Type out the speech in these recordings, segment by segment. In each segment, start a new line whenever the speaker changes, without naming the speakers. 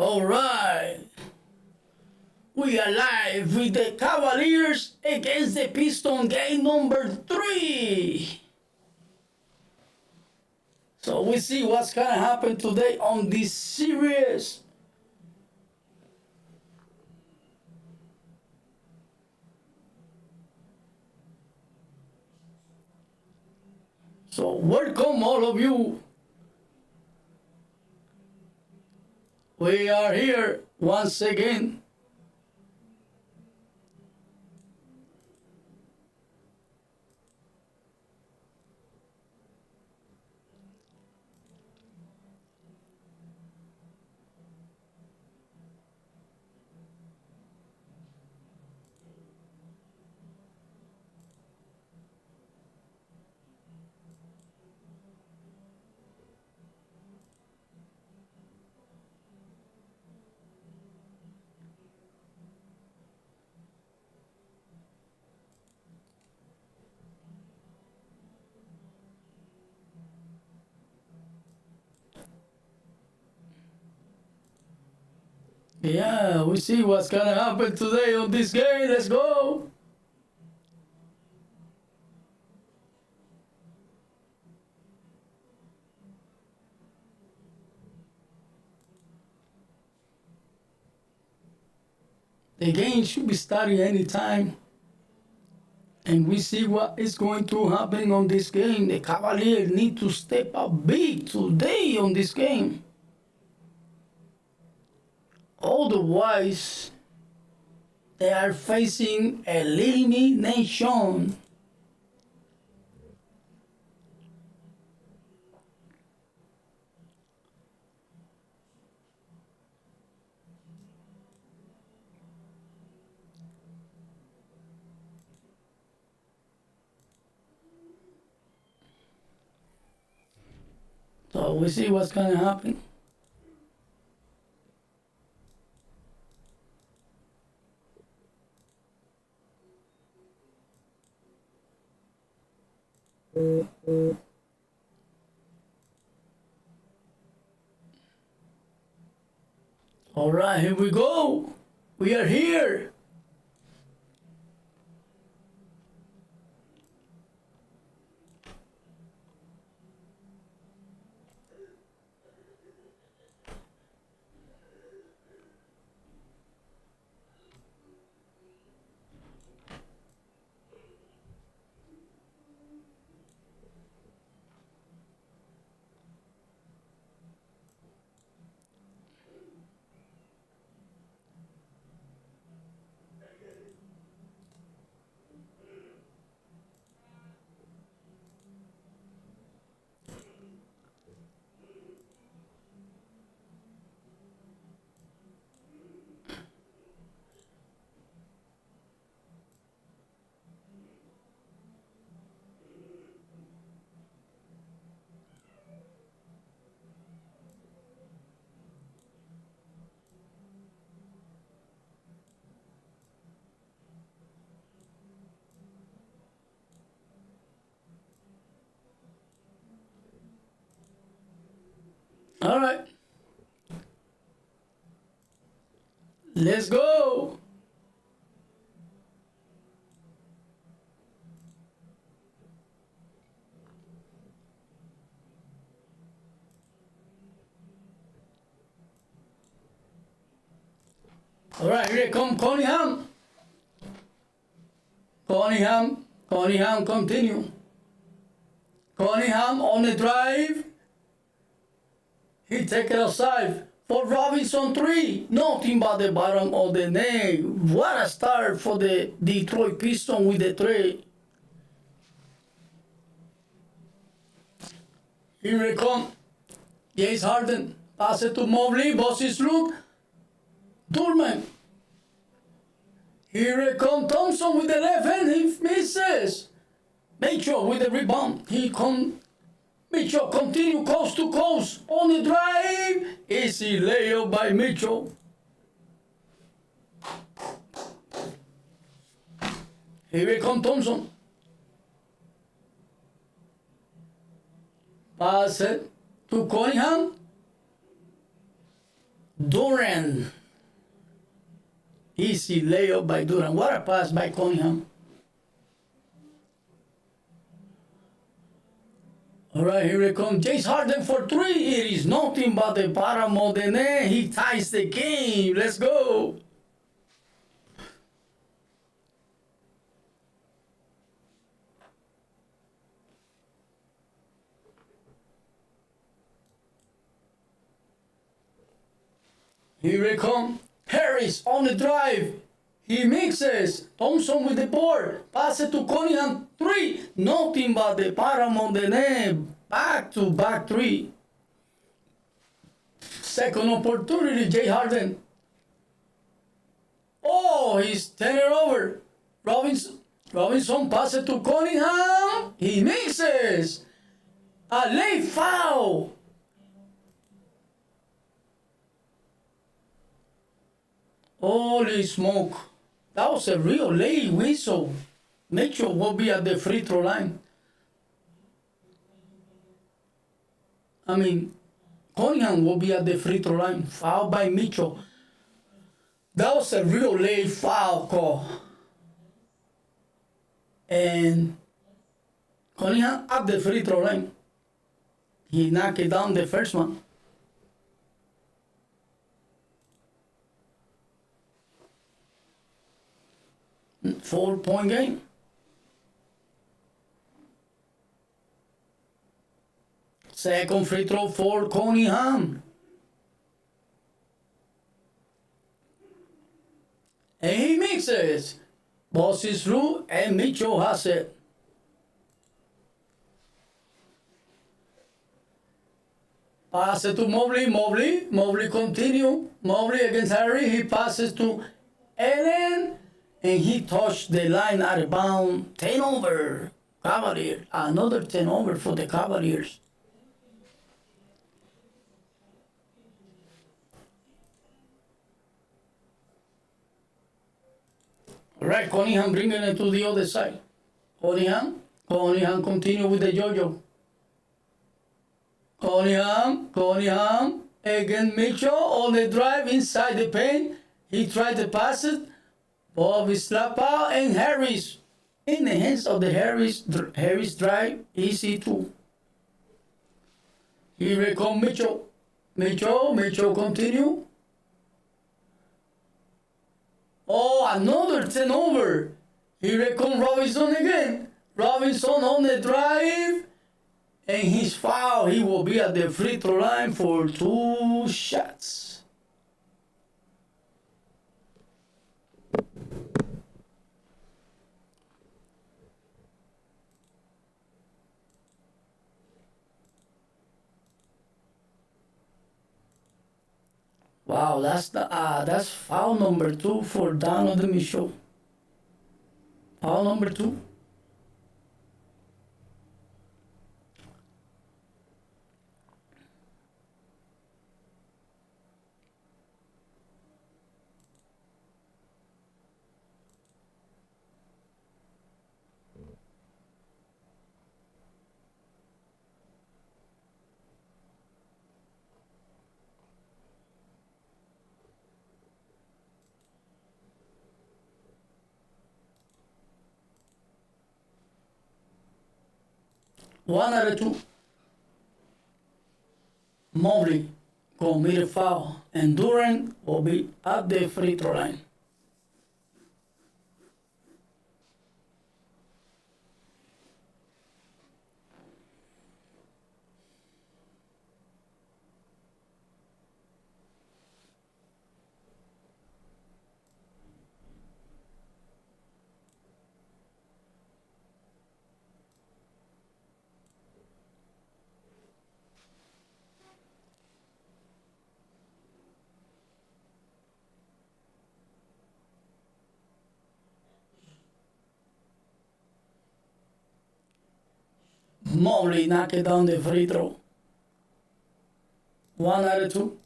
Alright, we are live with the Cavaliers against the Pistons, game number 3. So we see what's gonna happen today on this series. So welcome all of you. We are here once again. Yeah, we see what's gonna happen today on this game. Let's go. The game should be starting anytime. And we see what is going to happen on this game. The Cavaliers need to step up big today on this game. Otherwise, they are facing elimination. So we see what's gonna happen. All right, here we go. We are here. All right. Let's go. All right, here come Cunningham. Cunningham, continue. Cunningham on the drive. He take it outside for Robinson 3. Nothing but the bottom of the net. What a start for the Detroit Pistons with the 3. Here it come. James Harden. Pass it to Mobley. Bosses look. Durman. Here it come Thompson with the left hand. He misses. Mitchell with the rebound. Mitchell continue coast to coast on the drive. Easy layup by Mitchell. Here comes Thompson. Pass it to Cunningham. Durant. Easy layup by Durant. What a pass by Cunningham. All right, here it comes. James Harden for three. It is nothing but the bottom of the net. He ties the game. Let's go. Here it comes. Harris on the drive. He mixes. Thompson with the board. Pass it to Cunningham. Three. Nothing but the bottom of the net. Back to back three. Second opportunity, Jay Harden. Oh, he's turning over. Robinson passes to Cunningham. He mixes. A late foul. Holy smoke. That was a real late whistle. Mitchell will be at the free throw line. Cunningham will be at the free throw line. Foul by Mitchell. That was a real late foul call. And Cunningham at the free throw line. He knocked it down the first one. Four-point game. Second free throw for Cunningham. And he mixes. Bosses through and Mitchell has it. Pass it to Mobley. Mobley continue. Mobley against Harry. He passes to Allen. And he touched the line out of bounds. 10 over. Cavaliers. Another 10 over for the Cavaliers. All right, Cunningham bringing it to the other side. Cunningham continue with the yo-yo. Cunningham against Mitchell on the drive inside the paint. He tried to pass it. Bobby slap out and Harris in the hands of the Harris drive. Easy too. Here comes Mitchell. Mitchell continue. Oh, another 10 over. Here comes Robinson again. Robinson on the drive. And he's fouled. He will be at the free throw line for 2 shots. Wow, that's foul number 2 for Donovan Mitchell. Foul number 2. One out of 2. Mobley committed foul, and Durant will be at the free throw line. Mobley knocked down the free throw. 1 out of 2.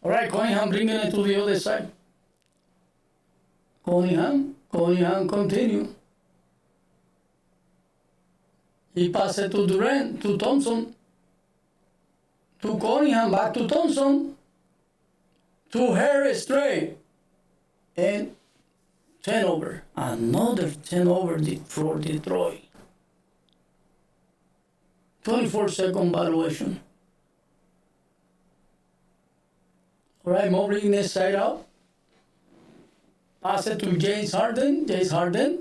All right, Cunningham bringing it to the other side. Cunningham continue. He passed it to Durant, to Thompson, to Cunningham, back to Thompson. to Harris straight. And turnover. Another turnover for Detroit. 24-second valuation. Alright, Mobley in the side out. Pass it to James Harden. James Harden.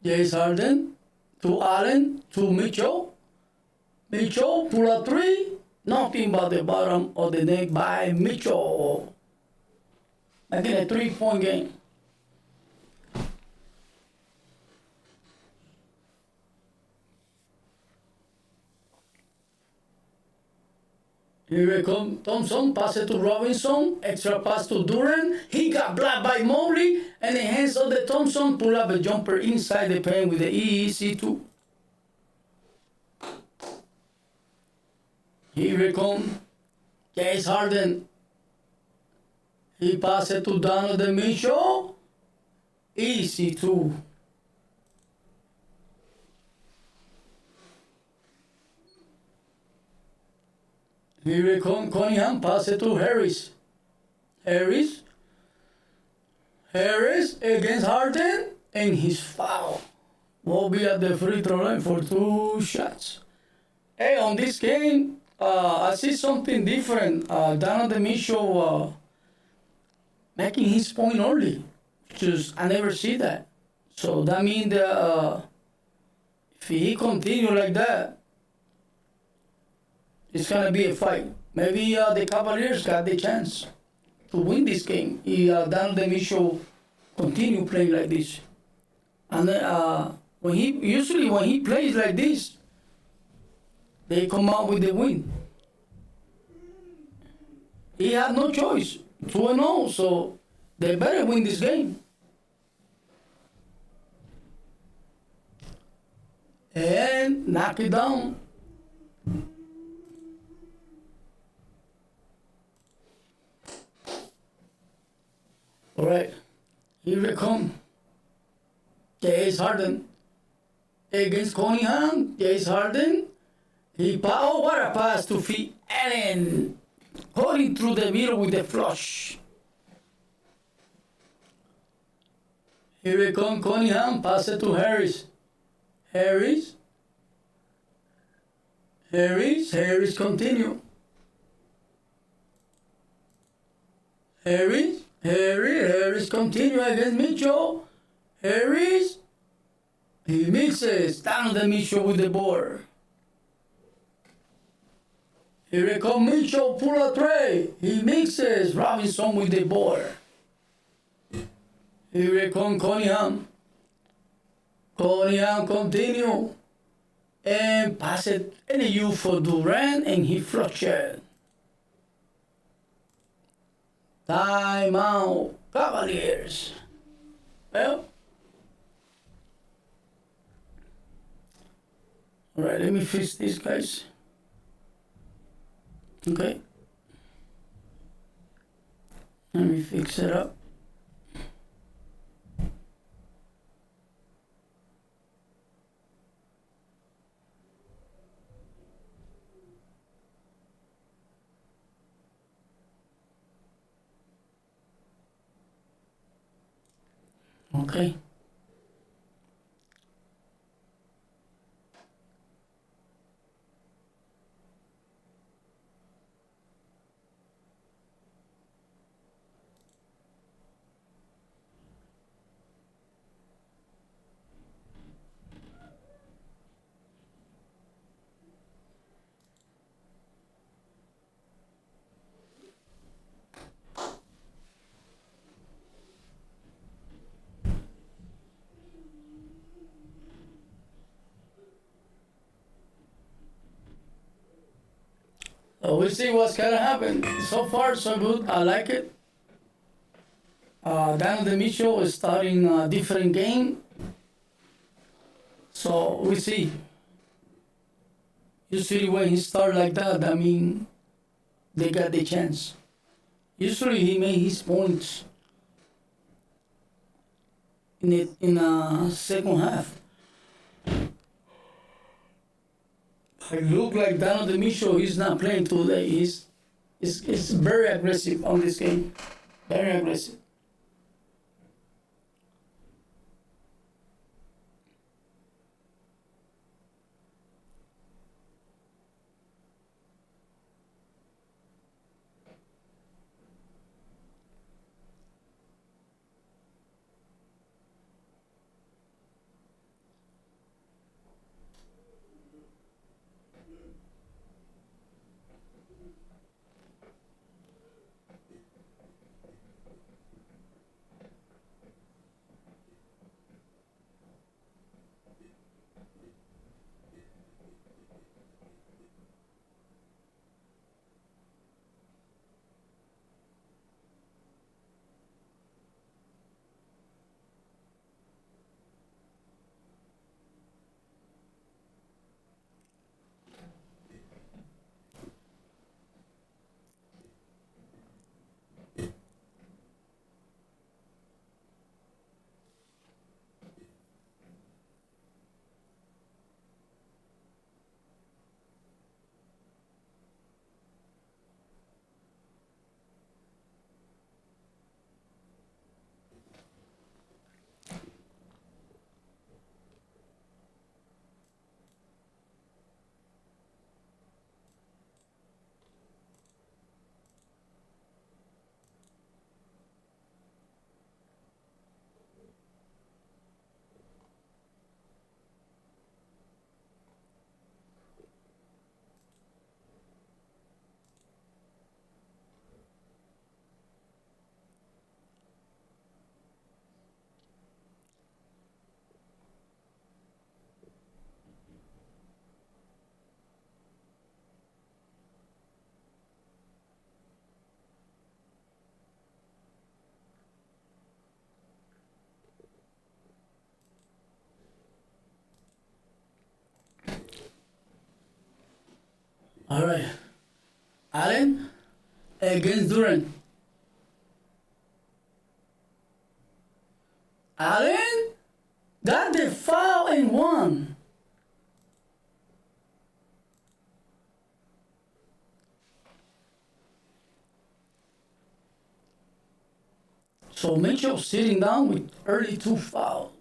James Harden. To Allen. To Mitchell. Mitchell, pull a three. Nothing but the bottom of the net by Mitchell. Making a 3-point game. Here it comes Thompson, pass it to Robinson, extra pass to Durant. He got blocked by Mobley, and the hands of the Thompson pull up a jumper inside the paint with the easy two. Here it comes James Harden. He passed it to Donovan Mitchell. Easy two. Here it comes Cunningham, pass it to Harris. Harris against Harden, and his foul. Will be at the free throw line for 2 shots. Hey, on this game, I see something different. Donovan Mitchell making his point early. Just I never see that. So that means that if he continue like that, it's gonna be a fight. Maybe the Cavaliers got the chance to win this game. If Donovan Mitchell continue playing like this, and when he plays like this, they come out with the win. He had no choice, 2-0, so they better win this game. And knock it down. All right, here they come. James Harden against Cunningham. James Harden. What a pass to feet. Allen. Holding through the middle with the flush. Here they come Cunningham. Pass it to Harris. Harris continue. Harris continue against Mitchell. Harris. He misses. Down the Mitchell with the board. Here it comes Mitchell, pull a tray. He mixes. Robinson with the board. Here it comes Cunningham. Cunningham continue. And pass it in you for Durant, and he flushed it. Timeout, Cavaliers. Well, all right, let me fix this, guys. Okay. Let me fix it up. Okay. We'll see what's gonna happen. So far, so good. I like it. Donovan Mitchell is starting a different game. So we'll see. Usually when he starts like that, I mean, they got the chance. Usually he made his points in the second half. It look like Donovan Mitchell is not playing today. It's very aggressive on this game. Very aggressive. All right. Allen against Durant. Allen got the foul and won. So Mitchell sitting down with early 2 foul.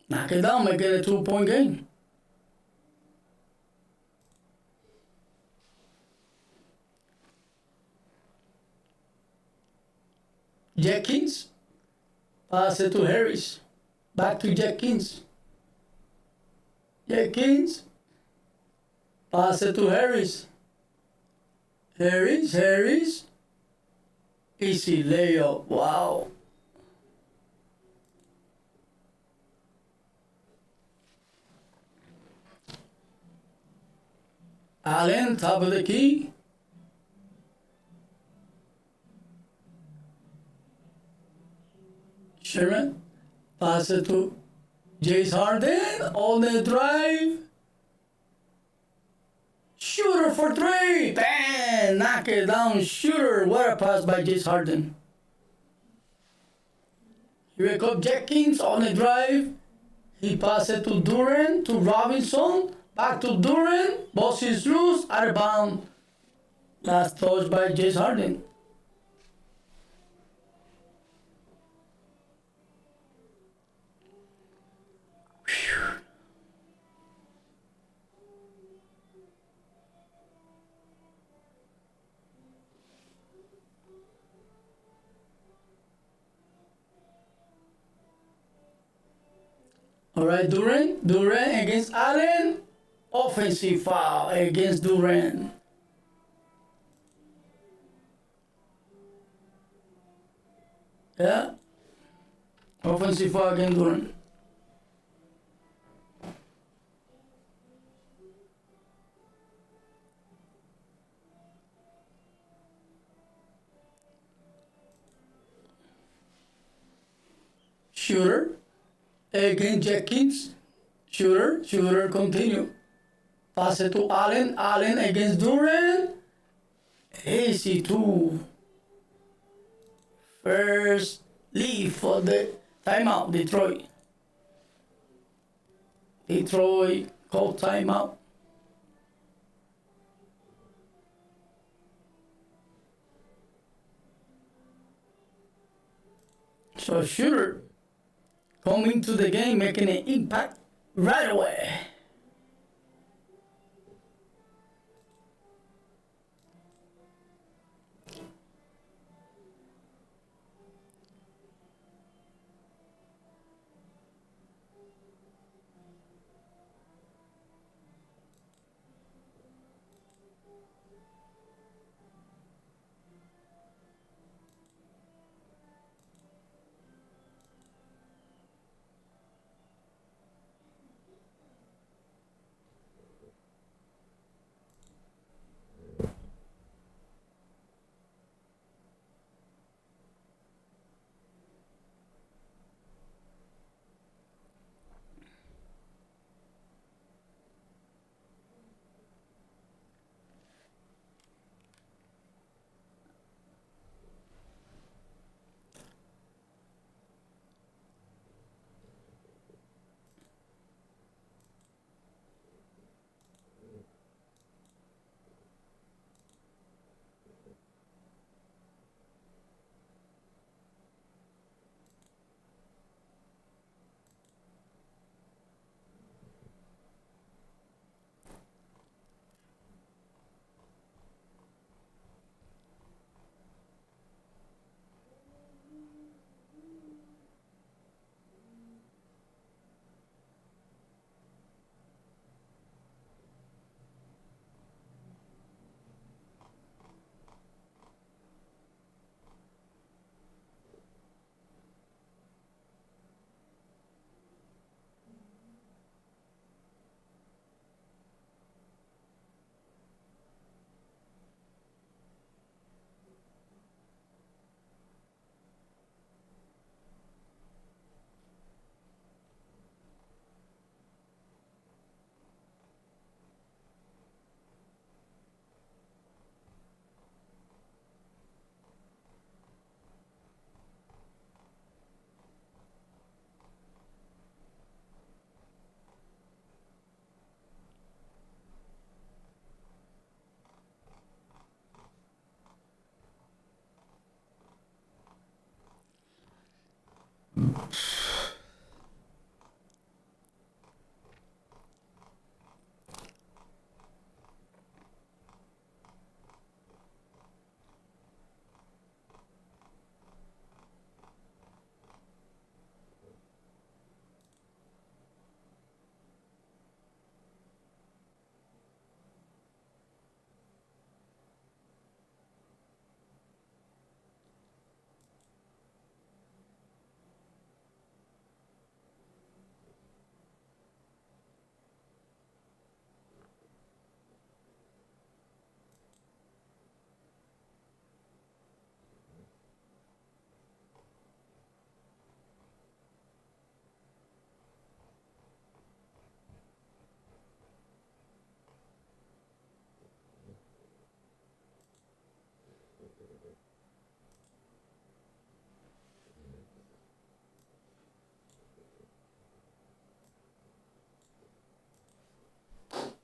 Knock it down, make it a 2-point game. Jenkins, pass it to Harris. Back to Jenkins. Jenkins, pass it to Harris. Harris. Easy layup, wow. Allen, top of the key. Sherman, pass it to James Harden on the drive. Shooter for 3. Bang! Knock it down, shooter. What a pass by James Harden. Here comes Jenkins on the drive. He passed it to Durant, to Robinson. Back to Durant. Ball is loose, out of bounds. Last touch by James Harden. All right, Durant against Allen. Offensive foul against Durant. Yeah. Offensive foul against Durant. Shooter against Jenkins. Shooter continue. Pass it to Allen against Durant. Easy two. First leave for the timeout, Detroit. Detroit called timeout. So shooter coming to the game, making an impact right away.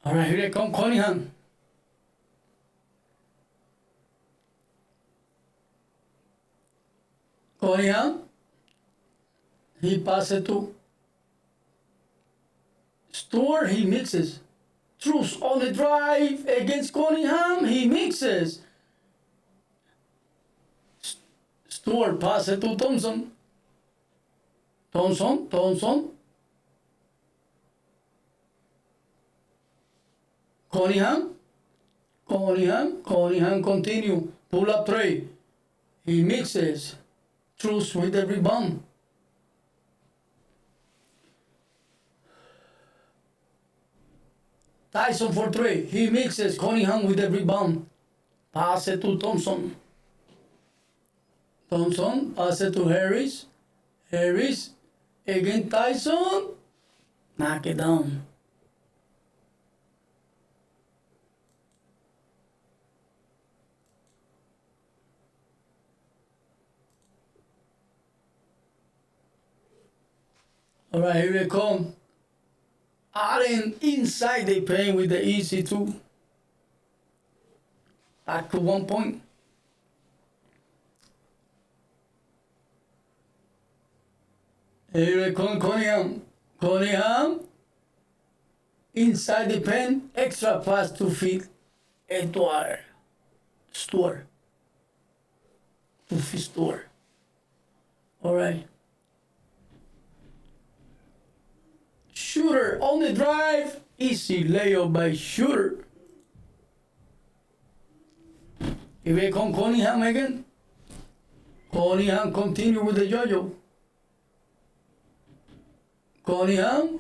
All right, here they come, Cunningham. Cunningham. He passes to Stewart. He mixes. Truce on the drive against Cunningham. He mixes. Stewart passes to Thompson. Thompson. Cunningham continue. Pull up three. He mixes. Truce with the rebound. Tyson for three. He mixes. Cunningham with the rebound. Pass it to Thompson. Pass it to Harris. Harris again Tyson. Knock it down. All right, here they come. Allen inside the paint with the easy two. Back to 1 point. Here they come, Cunningham. Cunningham inside the pen. Extra pass 2 feet. Edward. Store. 2 feet store. All right. Shooter on the drive. Easy layup by Shooter. Here we come Cunningham again. Cunningham continue with the yo-yo. Cunningham.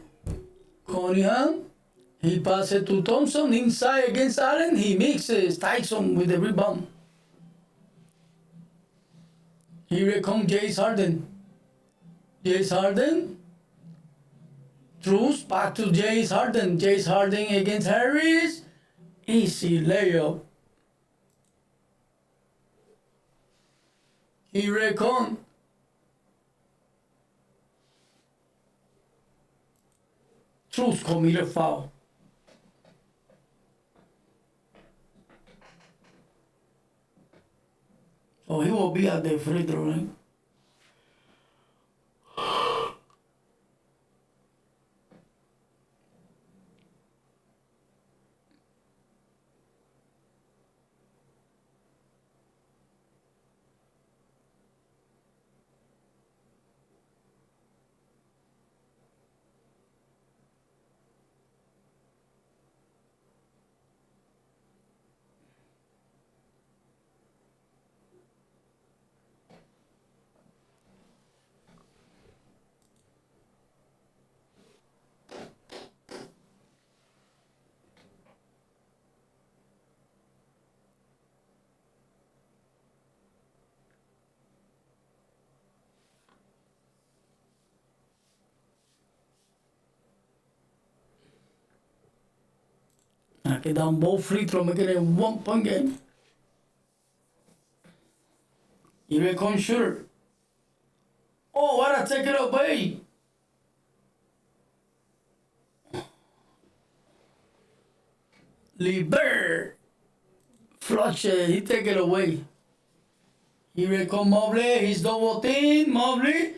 He passes to Thompson inside against Allen. He mixes Tyson with the rebound. Here comes James Harden. James Harden. Truce back to James Harden. James Harden against Harris. Easy layup. Here comes. Truce committed foul. So he will be at the free throw line. Knock it down both free throw, making it a 1 point game. Here comes Shooter. Oh, what a take it away. Liber. Flush it, he take it away. Here comes Mobley, he's double team, Mobley.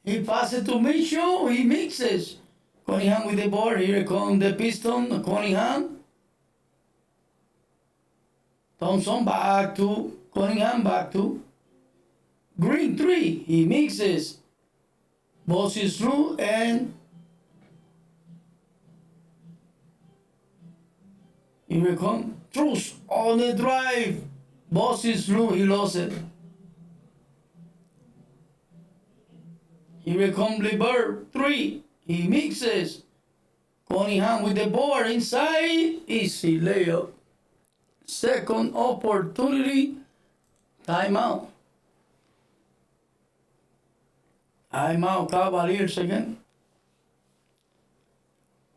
He passes to Mitchell, he mixes. Cunningham with the board, here comes the Pistons, Cunningham. Thompson back to Cunningham, back to Green 3. He mixes. Bosses through and here we come. Truce on the drive. Bosses through, he lost it. Here we come Liber 3. He mixes. Cunningham with the board inside. Easy layup. Second opportunity. Timeout. Timeout, Cavaliers again.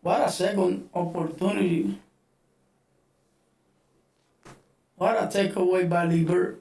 What a second opportunity. What a takeaway by Liber.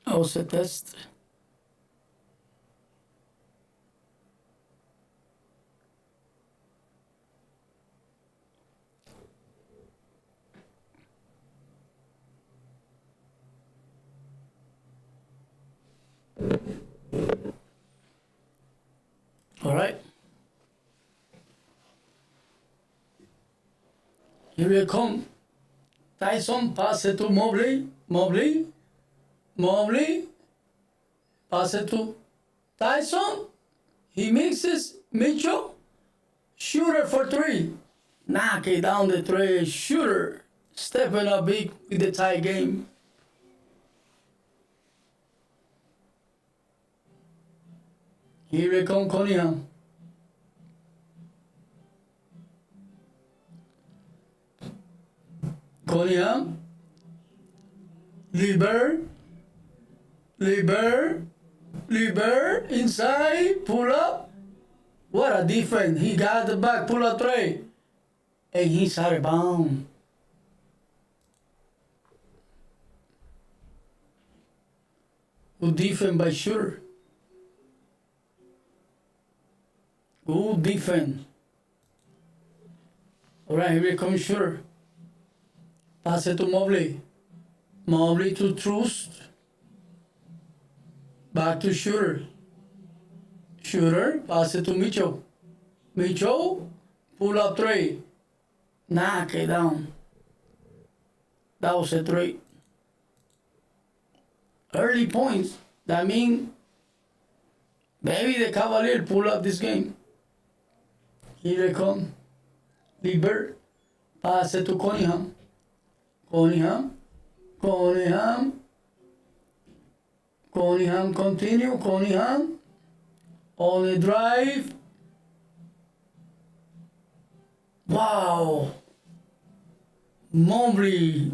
Was a test. Here it come. Tyson pass it to Mobley. Mobley. Pass it to Tyson. He mixes Mitchell. Shooter for three. Knock it down the tray. Shooter. Stepping up big with the tie game. Here it comes Cunningham. Cunningham. Lieber. Inside. Pull up. What a defense. He got the back. Pull up tray. And he's out of bounds. Good defense by Shooter. Good defense. Alright, here comes Shooter. Pass it to Mobley. Mobley to Trust. Back to Shooter. Shooter, pass it to Mitchell. Mitchell, pull up three. Knock it down. That was a three. Early points. That means maybe the Cavaliers pull up this game. Here they come. Lieber. Pass it to Cunningham. Cunningham continue. Cunningham on the drive. Wow. Mobley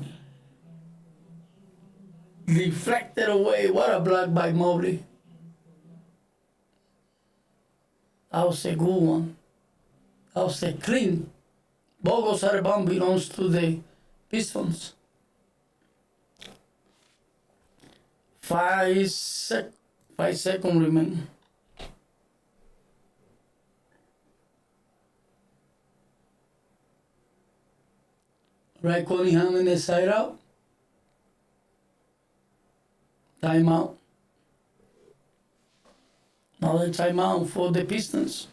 deflected away. What a block by Mobley. That was a good one. That was a clean. Bogo's out of bounds belongs to the Pistons. 5 seconds remain. Right, Cunningham in the side out. Timeout. Another timeout for the Pistons.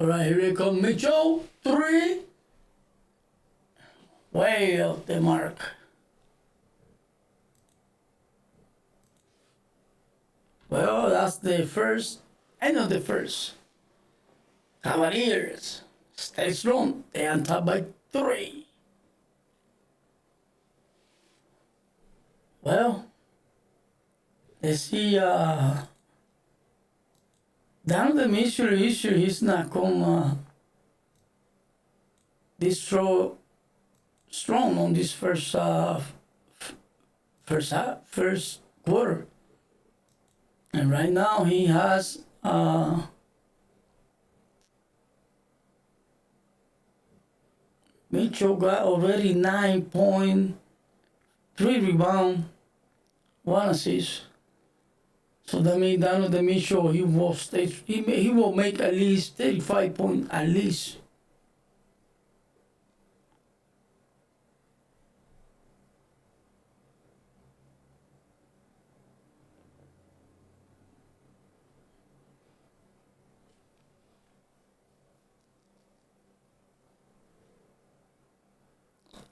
All right, here it comes Mitchell. 3. Way off the mark. Well, that's the first, end of the first. Cavaliers stay strong. They on top by 3. Well, let's see. Down the issue, he's not gonna destroy strong on this first quarter. And right now he has Mitchell got already 9.3 rebound, 1 assist. So that means down at the Mitchell, he will make at least 35 points, at least.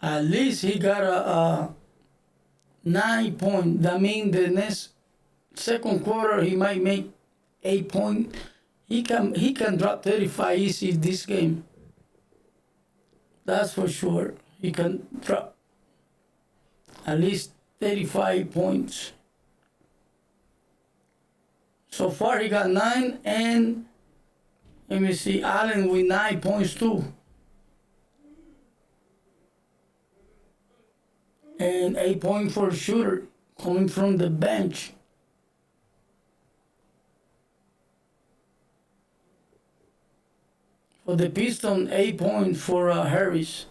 At least he got a 9 point. That means the next second quarter he might make 8 points. He can drop 35 easy this game. That's for sure. He can drop at least 35 points. So far he got 9, and let me see, Allen with 9 points too. And 8 points for Shooter coming from the bench. For the Pistons, 8 points for Harris.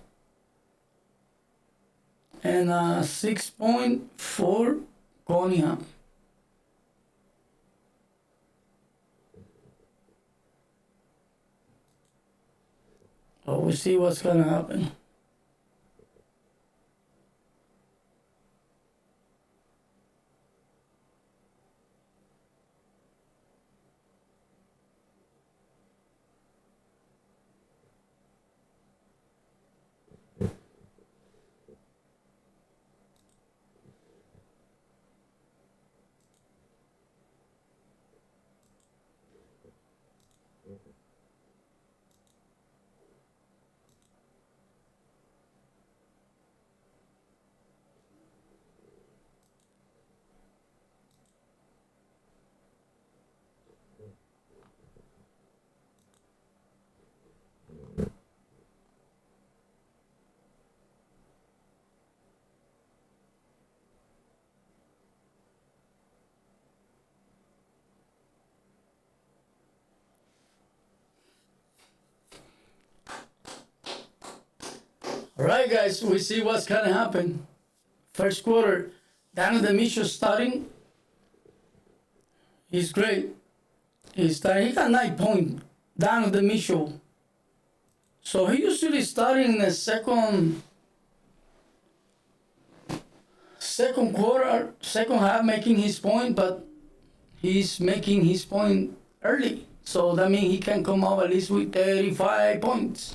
and 6.4 Cunningham. But we'll see what's gonna happen. Alright guys, we see what's gonna happen. First quarter, Donovan Mitchell starting. He's great. He got 9 points. Donovan Mitchell. So he usually starting in the second quarter, second half making his point, but he's making his point early. So that means he can come out at least with 35 points.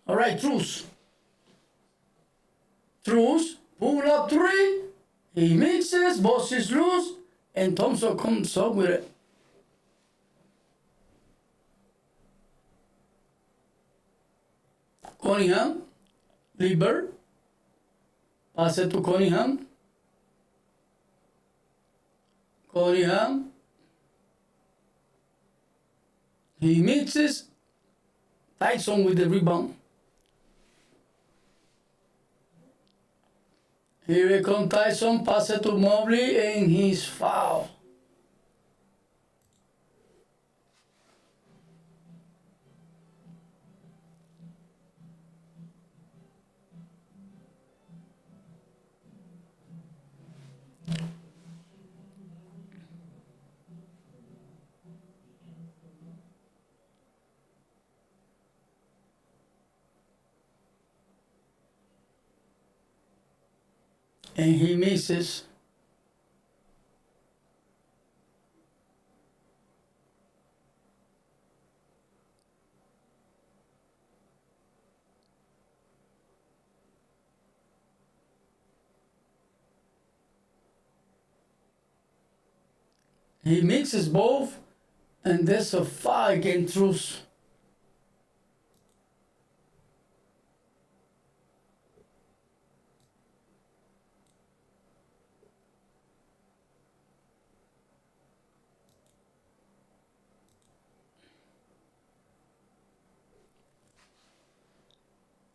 Alright, Truce, pull up three. He mixes, bosses loose, and Thompson comes up with it. Cunningham, Lieber, pass it to Cunningham. He mixes, Tyson with the rebound. Here comes Tyson, pass it to Mobley, and he's foul. And he misses. He mixes both, and there's a foul against Truce.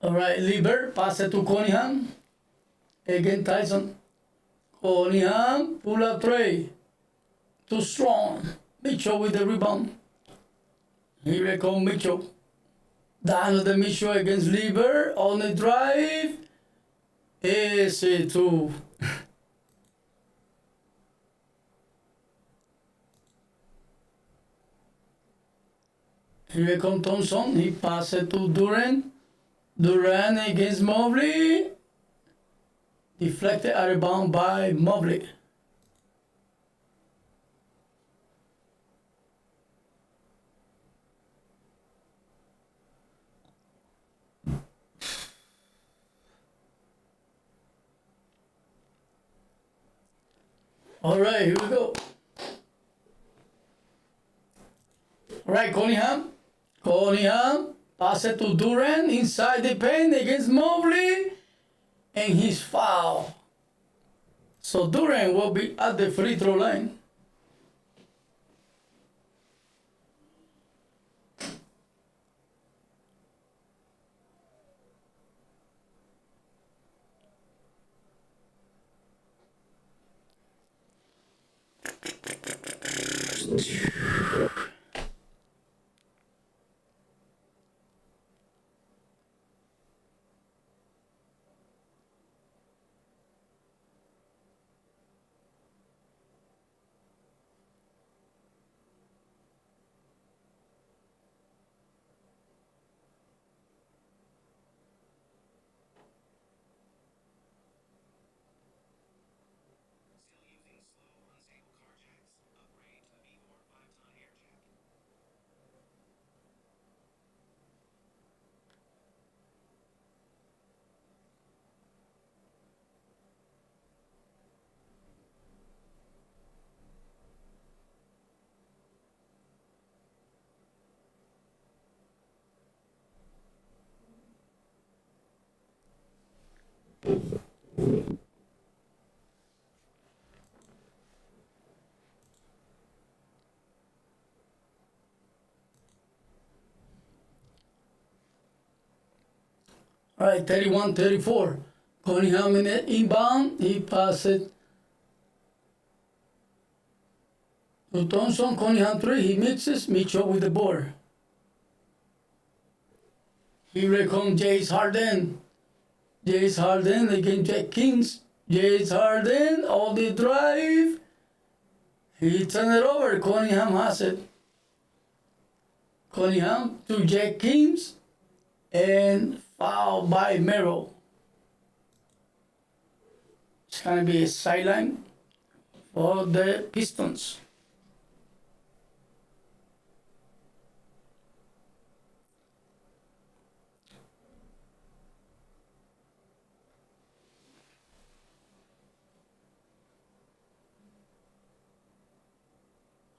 Alright, Lieber, pass it to Cunningham. Again, Tyson. Cunningham, pull up three. Too strong. Mitchell with the rebound. Here comes Mitchell. Down the Mitchell against Lieber on the drive. Easy two. Here comes Thompson. He passes it to Durant. Durant against Mobley. Deflected out of bound by Mobley. Alright, here we go. Alright, Cunningham. Pass it to Durant inside the paint against Mobley. And he's foul. So Durant will be at the free throw line. All right, 31-34. Cunningham in the inbound. He passed it to Thompson. Cunningham three. He mixes. Mitchell with the board. Here comes James Harden. James Harden against Jack Kings. James Harden on the drive. He turned it over. Cunningham has it. Cunningham to Jack Kings. And foul by Merrill. It's going to be a sideline for the Pistons.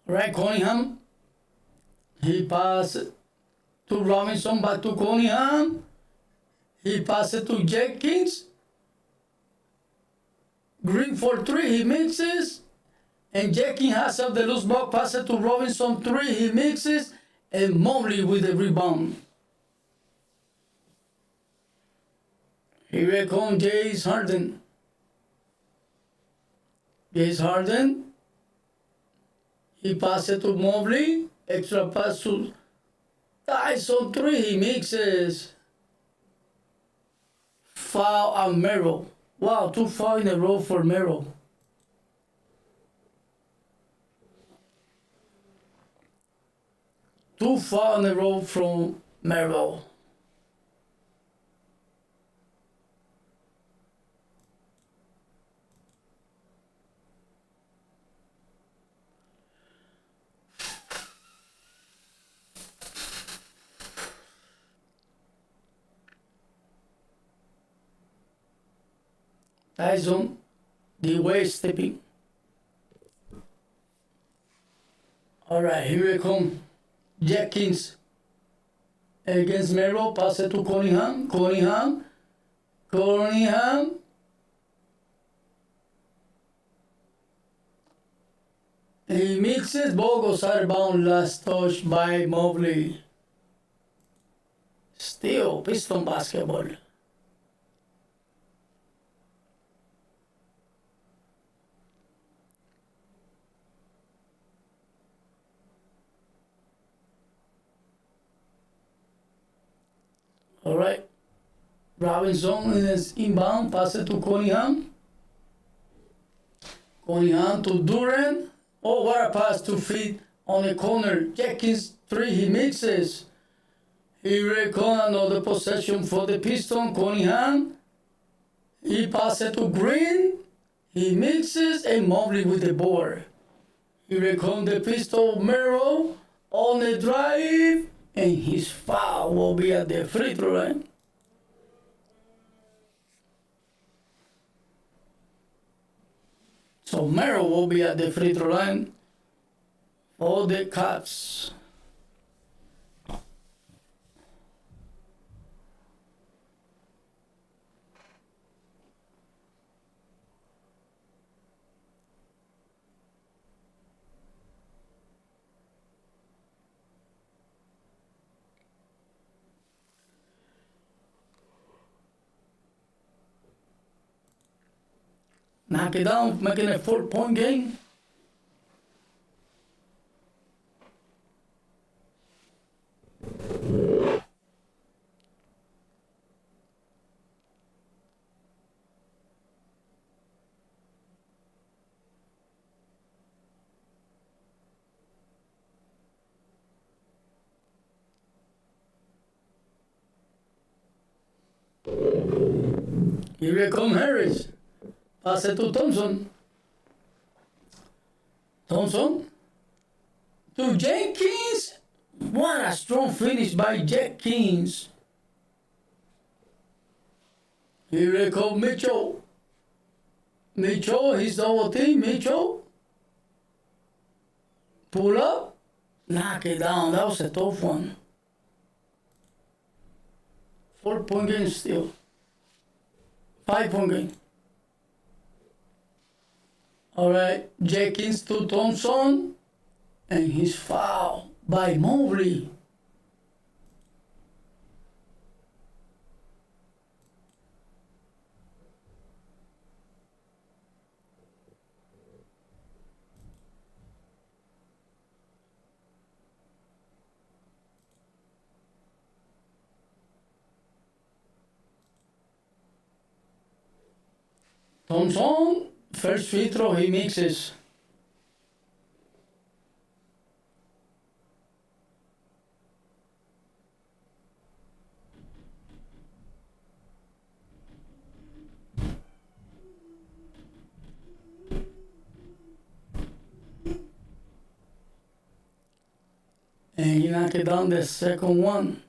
Right, Cunningham. He passed to Robinson, back to Cunningham. He passed it to Jenkins. Green for three, he mixes. And Jenkins has up the loose ball, pass it to Robinson, three, he mixes. And Mobley with the rebound. Here comes James Harden. James Harden. He passed it to Mobley. Extra pass to Tyson, three, he mixes. Foul on Merrill. Wow, 2 fouls in a row for Merrill. Two fouls in a row from Merrill. Tyson, the way stepping. All right, here we come. Jenkins against Merrill. Pass it to Cunningham. Cunningham. He mixes. Ball goes out of bounds. Last touch by Mobley. Still Piston basketball. All right. Robinson is inbound. Pass it to Cunningham. Cunningham to Durant. Oh, what a pass to feet on the corner. Jenkins, three, he mixes. Here comes another possession for the Pistons. Cunningham. He passes to Green. He mixes, and Mobley with the board. Here comes the Pistons. Merrill on the drive. And his foul will be at the free throw line. So Merrill will be at the free throw line for the Cavs. Knock it down, making a 4-point game. Here comes Harris. Pass it to Thompson. Thompson to Jenkins. What a strong finish by Jenkins. Here comes Mitchell. Mitchell, he's double team. Mitchell. Pull up. Knock it down. That was a tough one. 4-point game still. 5-point game. All right, Jenkins to Thompson, and he's fouled by Mobley. Thompson, first free throw he mixes. And he knocked it down the second one.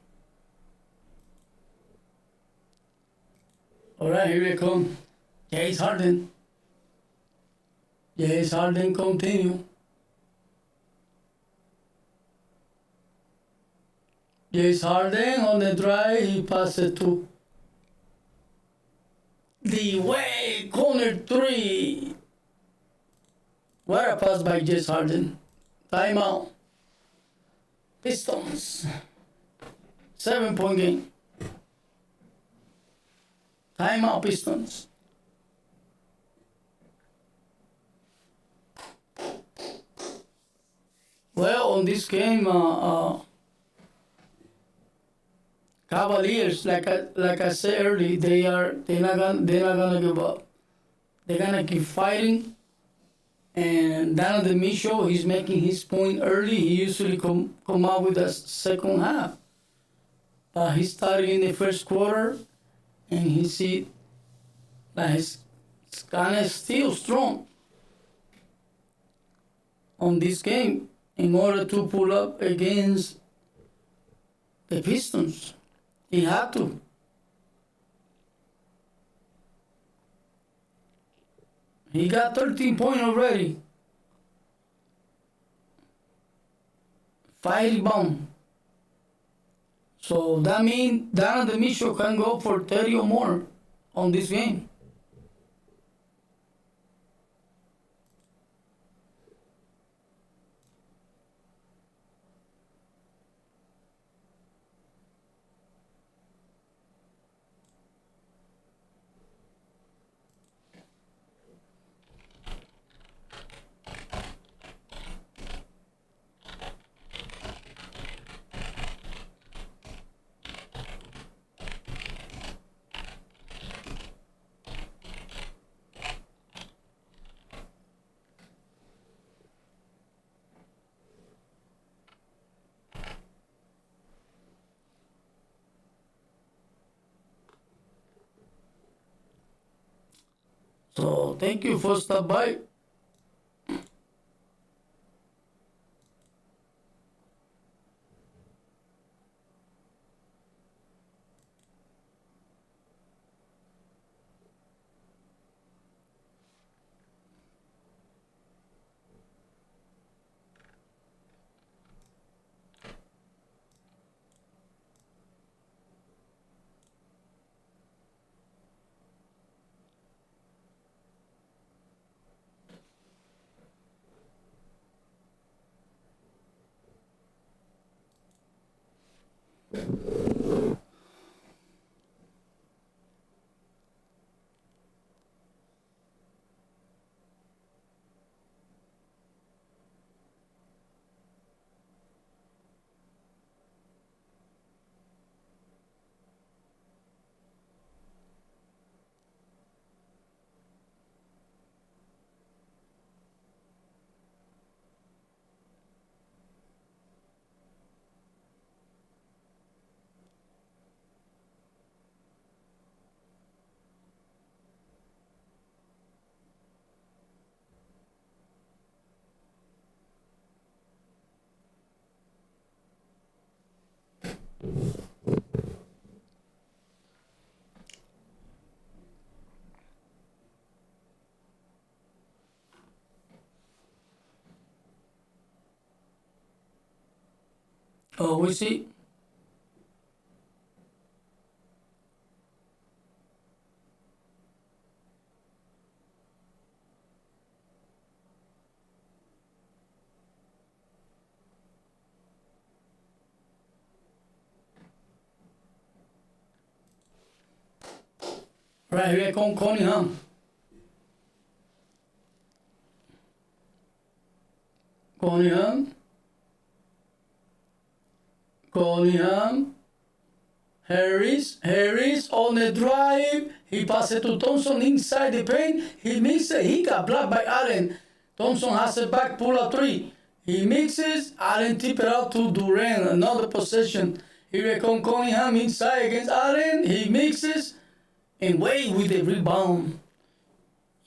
All right, here we come. James Harden. James Harden continue. James Harden on the drive, he passed it to the way corner three. What a pass by James Harden. Timeout. Pistons. 7-point game. Timeout Pistons. Well, on this game, Cavaliers, like I said earlier, they're not gonna give up. They're gonna keep fighting. And Donovan Mitchell, he's making his point early. He usually come out with the second half, but he started in the first quarter, and he see that he's kind of still strong on this game in order to pull up against the Pistons. He had to. He got 13 points already. 5 rebounds. So that means Donovan Mitchell can go for 30 or more on this game. So thank you for stopping by. Oh, we see. Right here con Cunningham. Cunningham. Harris on the drive. He passed it to Thompson inside the paint. He missed it. He got blocked by Allen. Thompson has it back, pull a three. He mixes. Allen tip it out to Durant. Another possession. Here comes Cunningham inside against Allen. He mixes. And Wade with the rebound.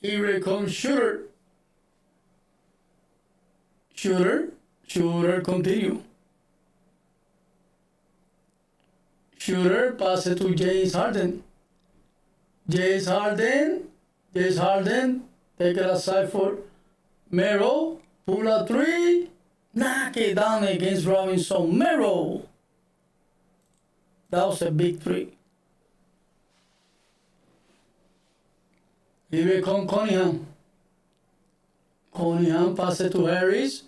Here comes Shooter. Shooter continue. Shooter pass it to James Harden. James Harden. Take it aside for Merrill. Pull a three. Knock it down against Robinson. Merrill. That was a big three. Here comes Cunningham. Cunningham pass it to Harris.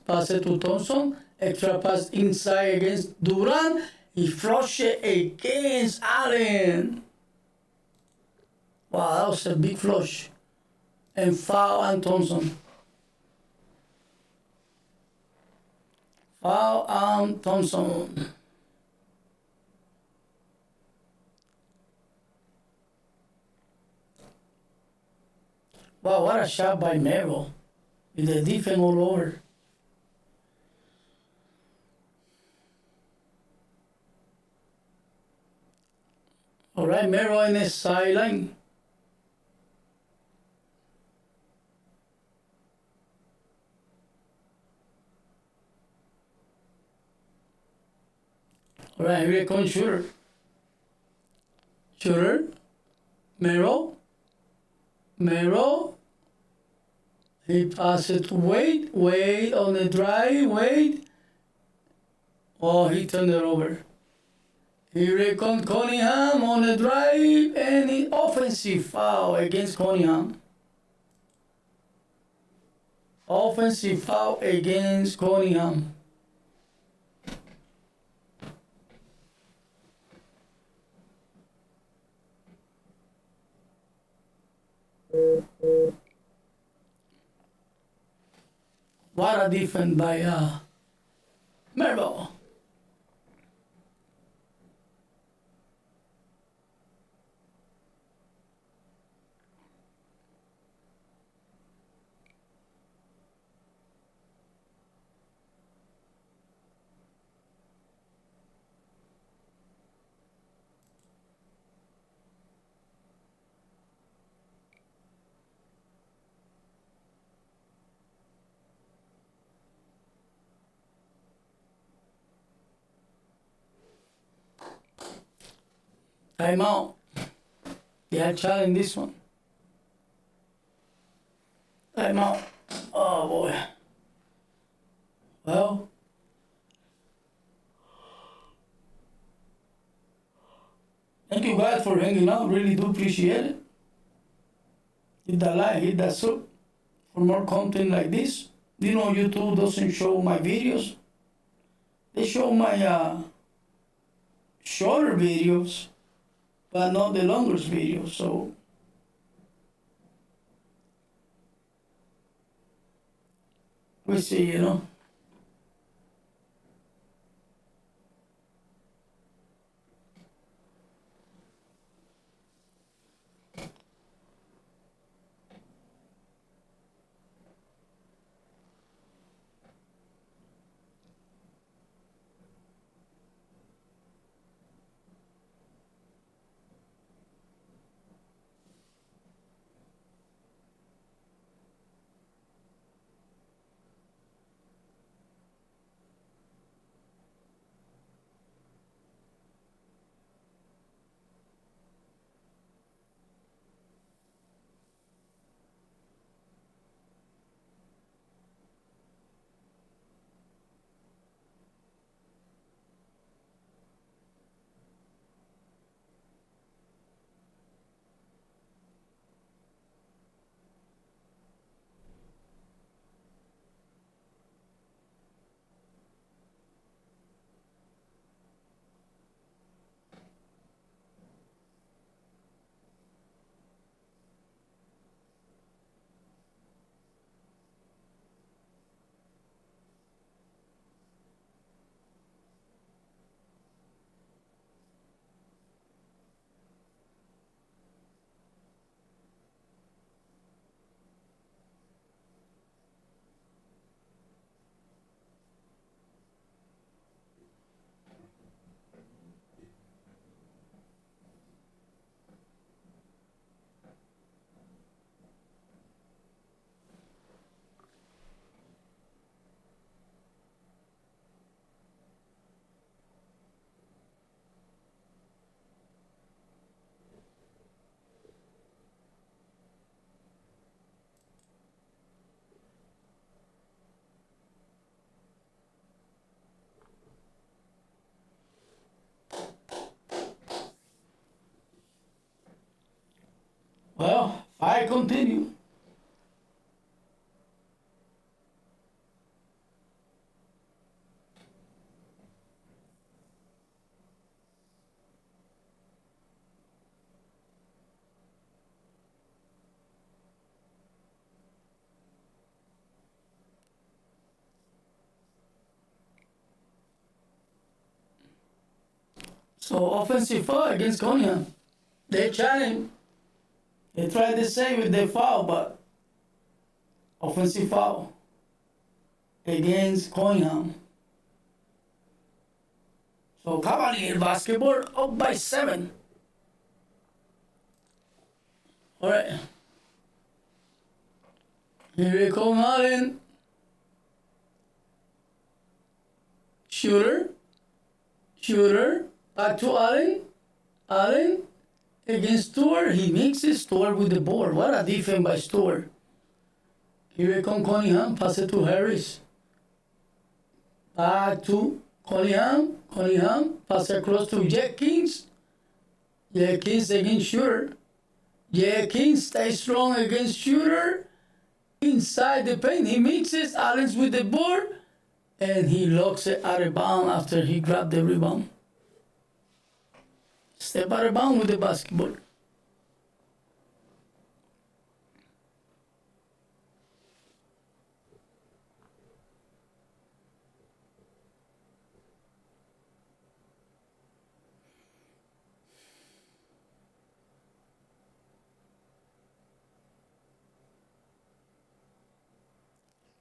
Pass it to Thompson. Extra pass inside against Durant. He flushed it against Allen. Wow, that was a big flush. And foul on Thompson. Foul on Thompson. Wow, what a shot by Merrill. With the defense all over. All right, Merrill in the sideline. All right, here comes Shooter. Merrill. He passes it to Wade. Wade on the drive. Oh, he turned it over. Here comes Cunningham on the drive, and an offensive foul against Cunningham. Offensive foul against Cunningham. What a defense by Merrill. Timeout. They are challenging this one. Timeout. Oh boy. Well, thank you guys for hanging out. Really do appreciate it. Hit that like, hit that sub for more content like this. You know, YouTube doesn't show my videos. They show my shorter videos, but not the longest videos. So we'll see, you know. I continue. So offensive foul against Cunningham. They chatting. They tried to say with their foul, but offensive foul against Cunningham. So Cavaliers basketball up by 7. All right. Here comes Allen. Shooter. Back to Allen. Allen against Stewart. He mixes Stewart with the board. What a defense by Stewart. Here comes Cunningham. Pass it to Harris. Back to Cunningham. Pass across to Jenkins. Jenkins against Shooter. Jenkins stays strong against Shooter. Inside the paint, he mixes. Allen's with the board. And he locks it out of bounds after he grabbed the rebound. Step out of bounds with the basketball.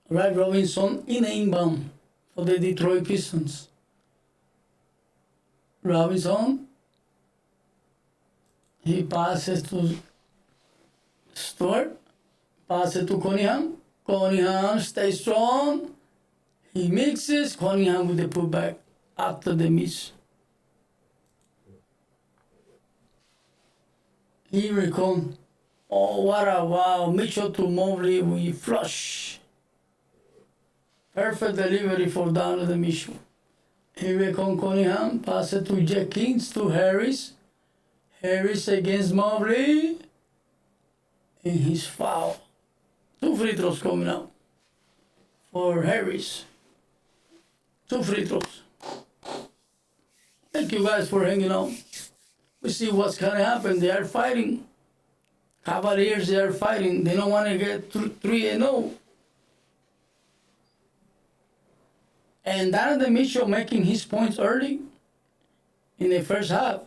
Right, Robinson in an inbound for the Detroit Pistons. Robinson. He passes to Stewart. Passes to Cunningham. Cunningham stays strong. He mixes. Cunningham with the putback after the miss. Here we come. Oh, what a wow. Mitchell to Mobley. We flush. Perfect delivery for down to the Mitchell. Here we come Cunningham. Pass it to Jenkins to Harris. Harris against Mobley. And his foul. 2 free throws coming out for Harris. 2 free throws. Thank you guys for hanging out. We see what's gonna happen. They are fighting. Cavaliers, they are fighting. They don't want to get 3-0. And Donovan Mitchell making his points early in the first half.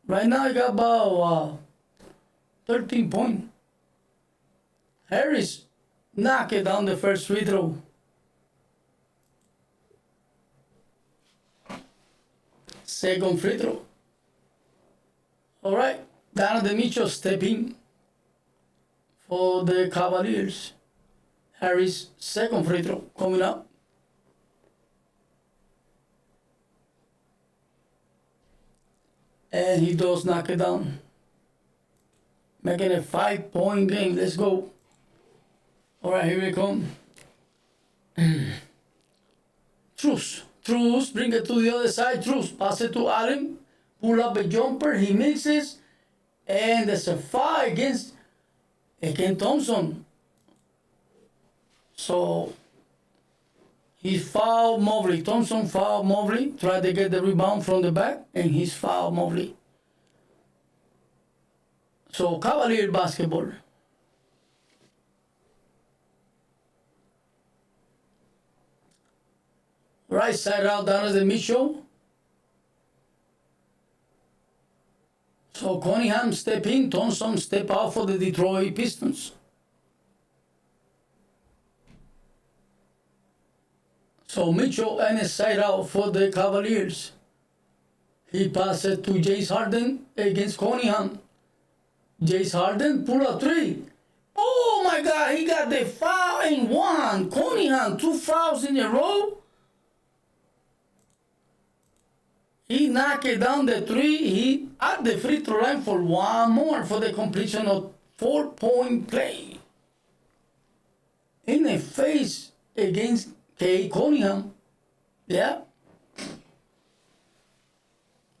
Right now he got about 13 points. Harris knocked it down the first free throw. Second free throw. All right, Donovan Mitchell stepping for the Cavaliers. Harris second free throw coming up. And he does knock it down. Making a 5-point game. Let's go. All right, here we come. Truce. Bring it to the other side. Truce. Pass it to Allen. Pull up a jumper. He mixes. And there's a foul against Thompson. So he fouled Mobley. Thompson fouled Mobley. Tried to get the rebound from the back, and he's fouled Mobley. So Cavalier basketball. Right side out, Donovan Mitchell. So Cunningham step in, Thompson step out for the Detroit Pistons. So Mitchell and a side out for the Cavaliers. He passes to James Harden against Cunningham. James Harden pull a 3. Oh my God, he got the foul and one. Cunningham, 2 fouls in a row. He knocked it down the 3. He at the free throw line for one more for the completion of 4-point play. In the face against Cunningham. Yeah.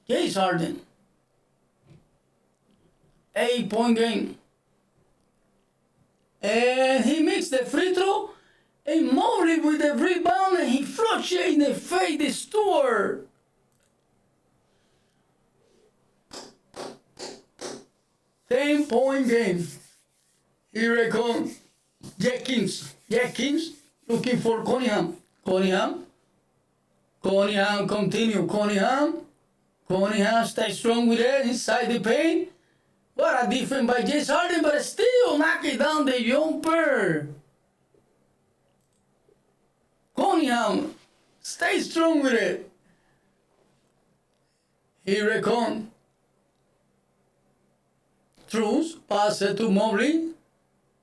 James Harden. 8-point game. And he makes the free throw. And Mobley with the rebound, and he flushed it in the face, the Stewart. Ten-point game. Here I come. Jenkins looking for Cunningham. Cunningham continue. Cunningham stay strong with it inside the paint. What a defense by James Harden, but still knocking down the jumper. Cunningham, stay strong with it. Here I come. Truce, pass it to Mobley.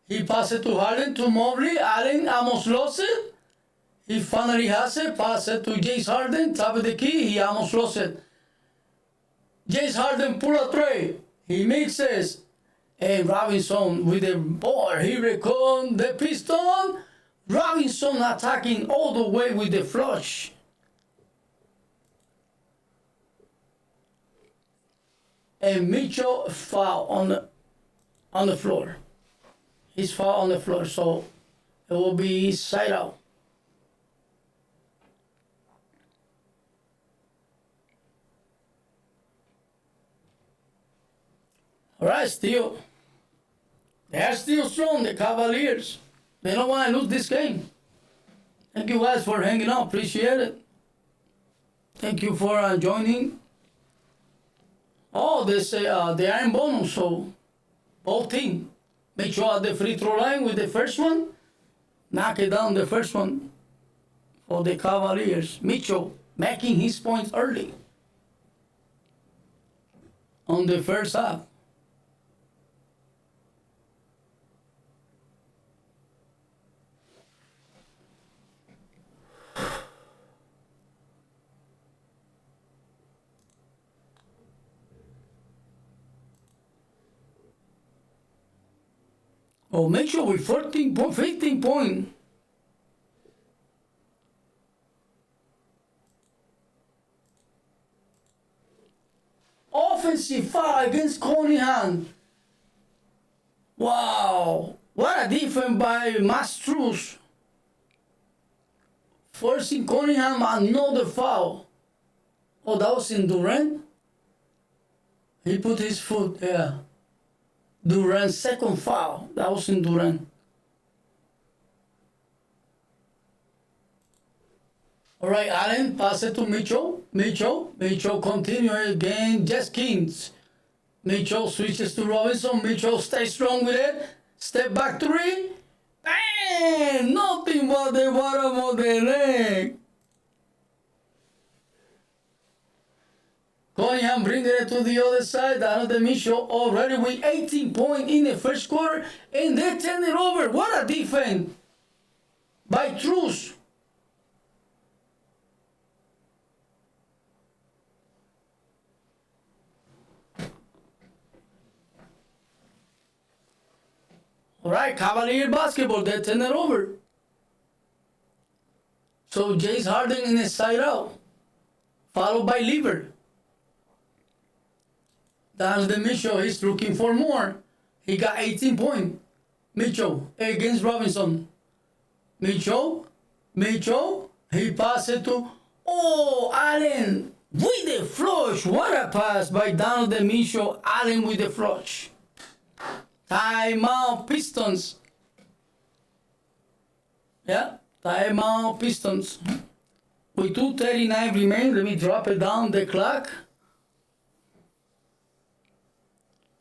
He passed it to Harden, to Mobley. Allen almost lost it. He finally has it. Pass it to James Harden. Top of the key. He almost lost it. James Harden pull a tray. He mixes. And Robinson with the ball. Here it comes. The Pistons. Robinson attacking all the way with the flush. And Mitchell foul on the floor. He's foul on the floor, so it will be side out. All right, still. They're still strong, the Cavaliers. They don't want to lose this game. Thank you guys for hanging out. Appreciate it. Thank you for joining. Oh, they say they are in bonus, so both teams. Make sure at the free throw line with the first one. Knock it down the first one for the Cavaliers. Mitchell making his points early on the first half. Oh, Mitchell with 15 points. Offensive foul against Cunningham. Wow, what a defense by Mastruz. Forcing Cunningham another foul. Oh, that was in Durant? He put his foot, yeah. Durant's second foul. That was in Durant. All right, Allen, pass it to Mitchell. Mitchell continue again. Jenkins. Mitchell switches to Robinson. Mitchell stays strong with it. Step back three. Bang! Nothing but the bottom of the leg. Cunningham bringing it to the other side. Another Mitchell already with 18 points in the first quarter. And they turn it over. What a defense by Truce. All right, Cavalier basketball, they turn it over. So James Harden in the side out, followed by Lever. That's the Mitchell, he's looking for more. He got 18 points. Mitchell against Robinson. Mitchell, he passed it to, Allen with the flush. What a pass by Donovan Mitchell. Allen with the flush. Timeout Pistons. Yeah, timeout Pistons. With 2:39 remain, let me drop it down the clock.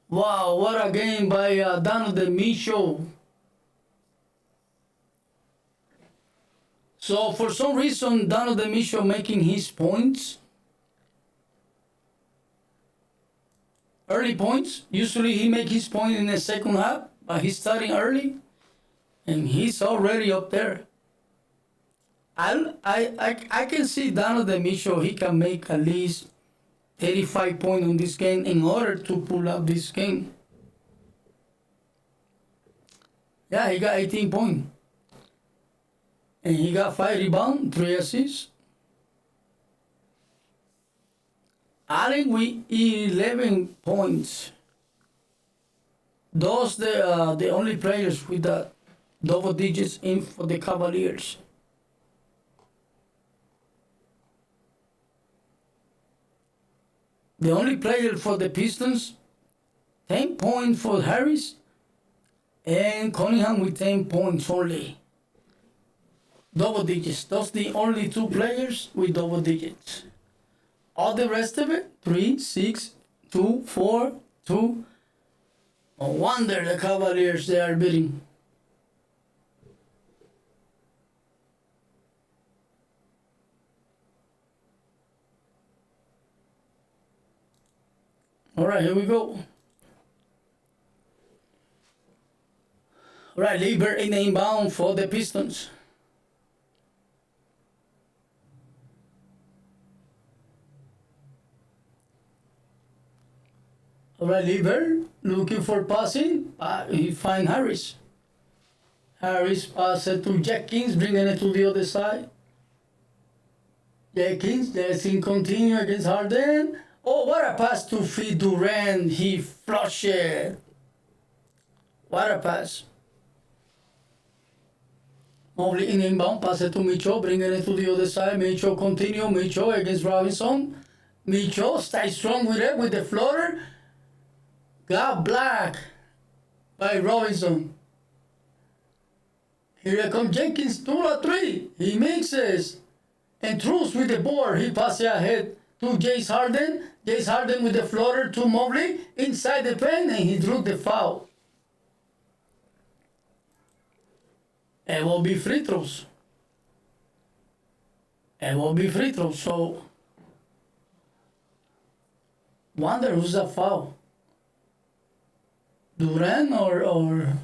Wow, what a game by Donovan Mitchell. So for some reason, Donovan Mitchell making his points. Early points. Usually he makes his point in the second half, but he's starting early, and he's already up there. I can see Donovan Mitchell. He can make at least 85 points on this game in order to pull out this game. Yeah, he got 18 points, and he got 5 rebounds, 3 assists. Allen with 11 points. Those the only players with the double digits in for the Cavaliers. The only player for the Pistons, 10 points for Harris, and Cunningham with 10 points only. Double digits. Those the only two players with double digits. All the rest of it, 3, 6, 2, 4, 2. No wonder the Cavaliers, they are beating. All right, here we go. All right, Lieber in inbound for the Pistons. All right, Lieber looking for passing. He find Harris. Harris pass it to Jenkins, bringing it to the other side. Jenkins, let's continue against Harden. Oh, what a pass to feed Durant. He flushed it. What a pass. Mobley in inbound, pass it to Mitchell, bringing it to the other side. Mitchell continue. Mitchell against Robinson. Mitchell stay strong with it, with the floater. Got blocked by Robinson. Here comes Jenkins, 2-3. He mixes and throws with the board. He passes ahead to James Harden. James Harden with the floater to Mobley inside the pen, and he drew the foul. It will be free throws. It will be free throws. So, wonder who's a foul. Durant or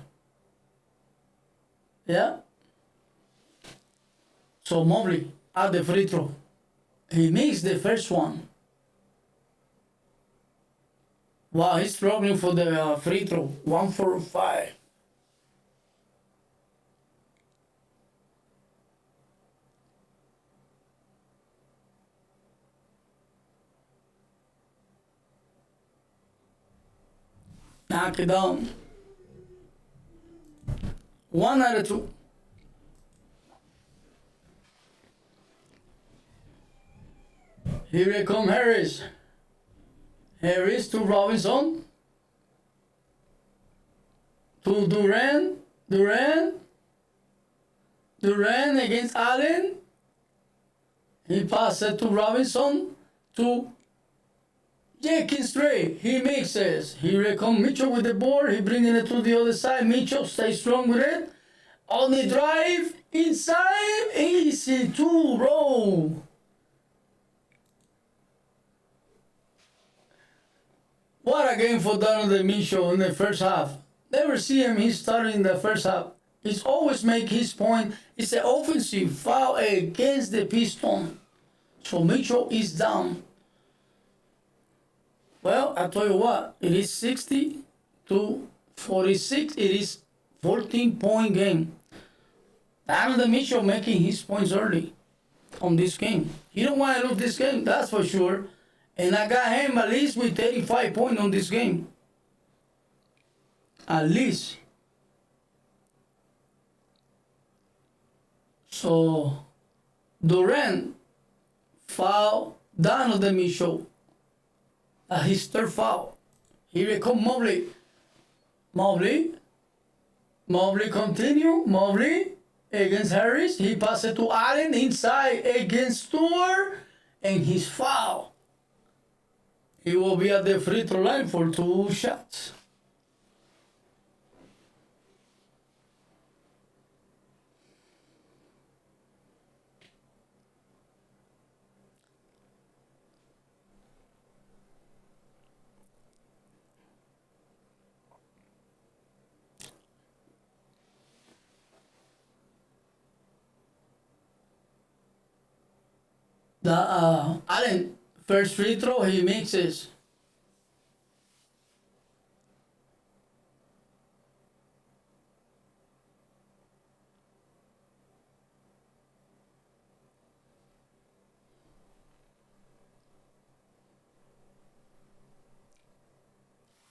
yeah. So Mobley at the free throw. He makes the first one. Wow, he's struggling for the free throw. 1 for 5. Knock it down. 1 out of 2. Here it come Harris. Harris to Robinson. To Durant. Durant against Allen. He passes it to Robinson. To Jenkins straight. He mixes. Here comes Mitchell with the board. He bringing it to the other side. Mitchell stays strong with it. On the drive. Inside. Easy 2-row. What a game for Donovan Mitchell in the first half. Never see him, he started in the first half. He's always make his point. It's an offensive foul against the Pistons. So Mitchell is down. Well, I tell you what, it is 60 to 46. It is 14-point game. Donovan Mitchell making his points early on this game. He don't want to lose this game, that's for sure. And I got him at least with 35 points on this game. At least. So, Durant foul Donovan Mitchell. His third foul. Here comes Mobley. Mobley continue. Mobley against Harris. He passes to Allen inside against Stewart. And his foul. He will be at the free throw line for 2 shots. Allen, first free throw, he mixes.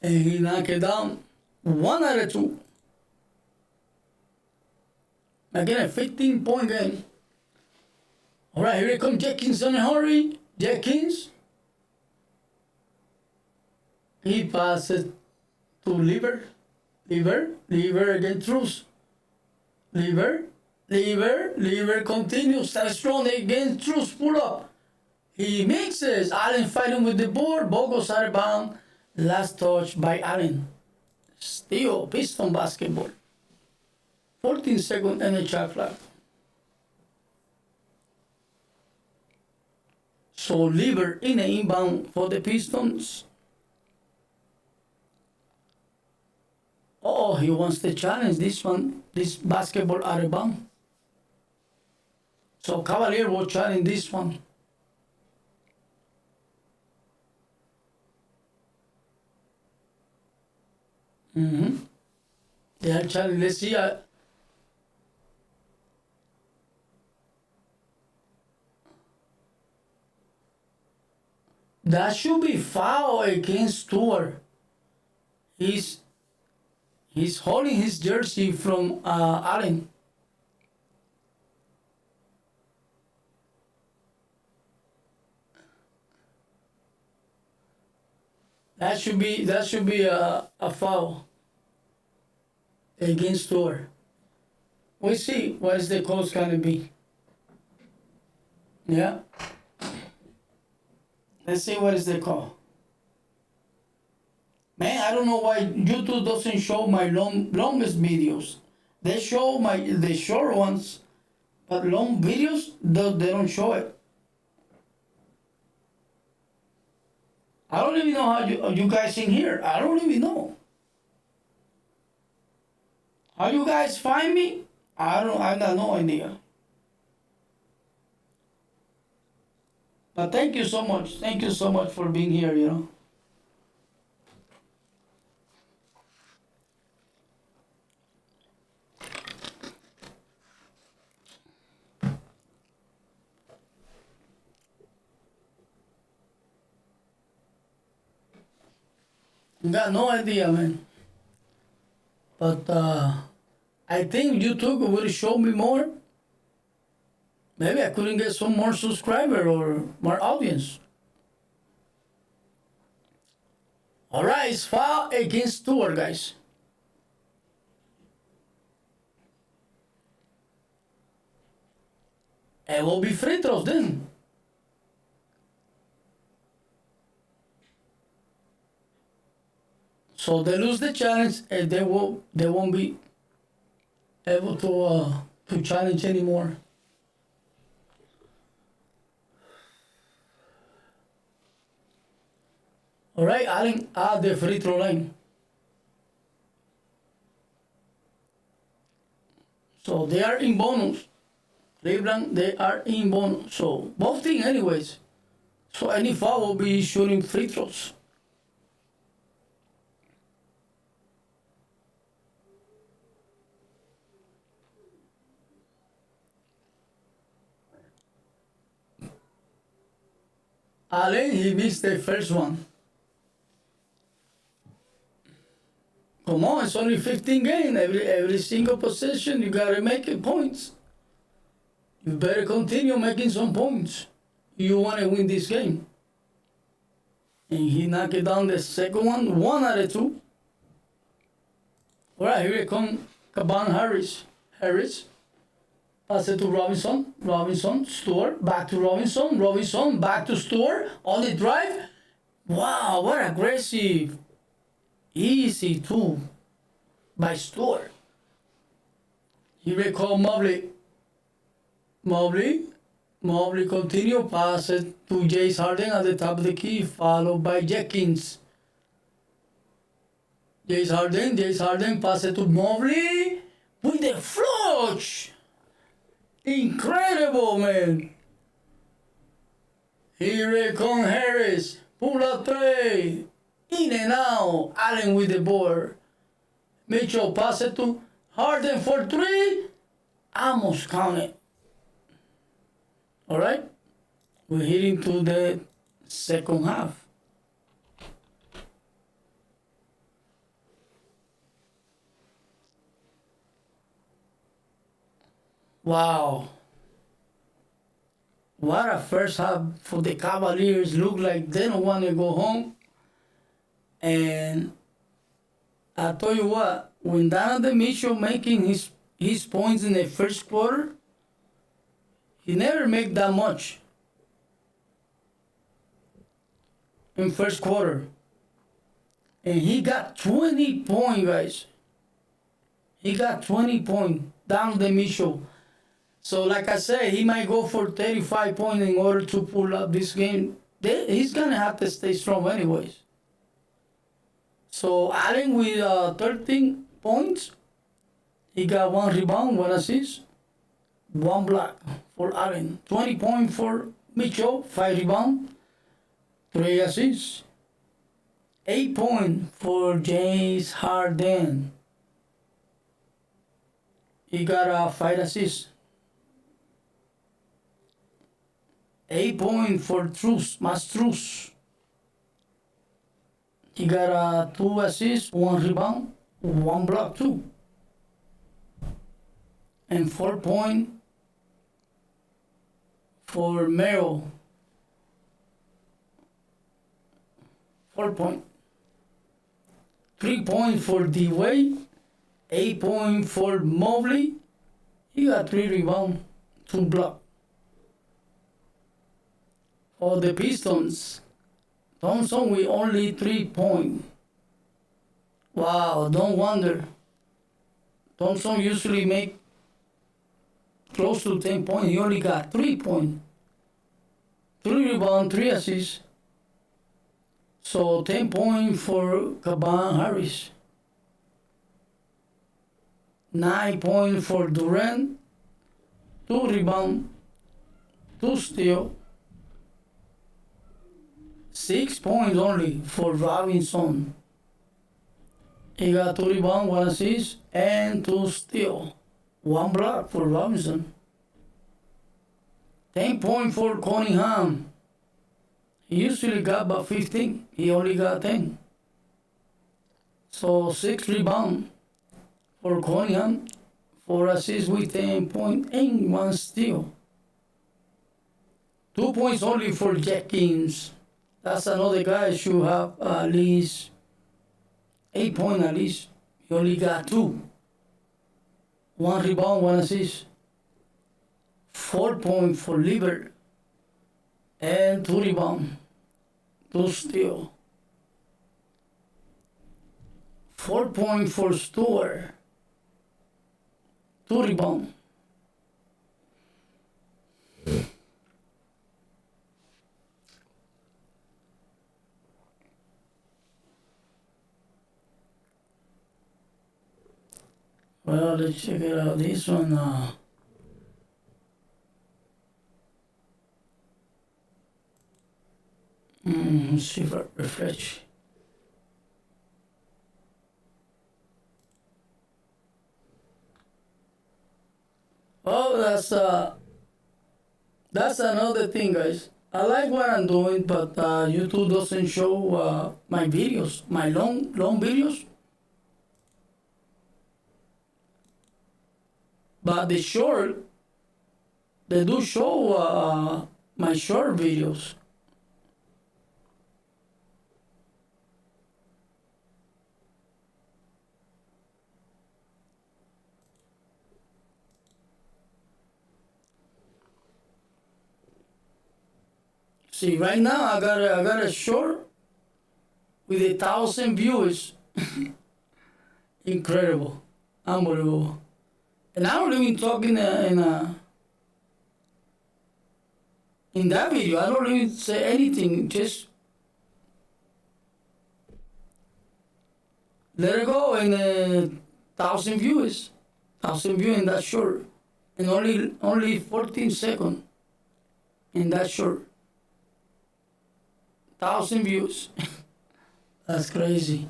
And he knocked it down. 1 out of 2. Again, a 15-point game. All right, here comes Jenkins in a hurry. Jenkins. He passes to Lever. Lever against Truce. Lever continues. Starts strong against Truce. Pull up. He mixes. Allen fighting with the board. Ball goes out of bounds. Last touch by Allen. Still Piston basketball. 14 seconds and a shot clock. So Lever in an inbound for the Pistons. Oh, he wants to challenge this one. This basketball out of bounds. So Cavalier will challenge this one. They are challenging. Let's see. That should be foul against Stewart. He's holding his jersey from Allen. That should be a foul against Stewart. We'll see what is the cause gonna be. Yeah. Let's see what is the call. Man, I don't know why YouTube doesn't show my longest videos. They show the short ones, but long videos, they don't show it. I don't even know how you guys in here. I don't even know. How you guys find me? I got no idea. But thank you so much. Thank you so much for being here, you know. Got no idea, man. But I think YouTube will show me more. Maybe I couldn't get some more subscriber or more audience. All right, it's foul against Stewart, guys. It will be free throws then. So they lose the challenge and they won't be able to challenge anymore. All right, Allen at the free throw line. So they are in bonus. Cleveland, they are in bonus. So both teams anyways. So any foul will be shooting free throws. Allen, he missed the first one. Come on, it's only 15 games. Every single possession, you gotta make points. You better continue making some points. You wanna win this game. And he knocked down the second one, 1 out of 2. All right, here it comes Caban Harris. Pass it to Robinson, Stewart, back to Robinson, back to Stewart, on the drive. Wow, what aggressive. Easy too by Stewart. Here we call Mobley continue, pass it to James Harden at the top of the key, followed by Jenkins. James Harden, pass it to Mobley with the flush. Incredible, man. Here comes Harris. Pull up three. In and out. Allen with the board. Mitchell pass it to Harden for 3. Almost counted. All right. We're heading to the second half. Wow. What a first half for the Cavaliers. Look like they don't want to go home. And I tell you what, when Donovan Mitchell making his points in the first quarter, he never make that much in first quarter. And he got 20 points, guys. He got 20 points, Donovan Mitchell. So like I said, he might go for 35 points in order to pull up this game. He's going to have to stay strong anyways. So Allen with 13 points. He got 1 rebound, 1 assist, 1 block for Allen. 20 points for Mitchell, 5 rebound, 3 assists. 8 points for James Harden. He got 5 assists. 8 points for Truss. He got 2 assists, 1 rebound, 1 block too. And 4 points for Merrill. 4 points. 3 points for D-Wade. 8 points for Mobley. He got 3 rebounds, 2 blocks. For the Pistons, Thompson with only 3 points. Wow, don't wonder. Thompson usually make close to 10 points. He only got 3 points. 3 rebounds, 3 assists. So 10 points for Caban Harris. 9 points for Durant. 2 rebounds, 2 steals. 6 points only for Robinson. He got 2 rebounds, 1 assist, and 2 steals. 1 block for Robinson. 10 points for Cunningham. He usually got about 15. He only got 10. So 6 rebounds for Cunningham. 4 assists with 10 points and 1 steal. 2 points only for Jenkins. That's another guy should have at least 8 points at least. He only got 2. 1 rebound, 1 assist. 4 points for Liber. And 2 rebounds. 2 steals. 4 points for Stewart. 2 rebounds. Well, let's check it out. This one, let's see if I refresh. Oh, that's another thing, guys. I like what I'm doing, but YouTube doesn't show my videos, my long videos. But the short, they do show my short videos. See, right now I got a short with 1,000 viewers. Incredible, unbelievable. And I don't even talk in that video. I don't even say anything. Just let it go, and 1,000 viewers, 1,000 views in that short, and only 14 seconds in that short. 1,000 views. That's crazy.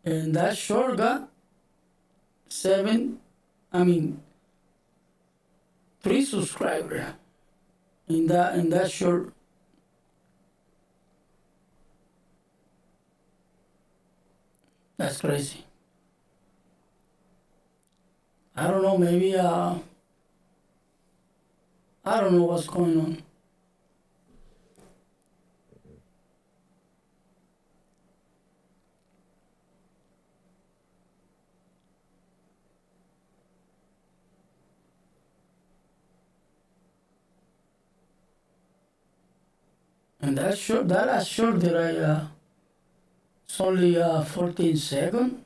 And that short got 3 subscribers in that short. That's crazy. I don't know, maybe, I don't know what's going on. And that short that it's only 14 seconds.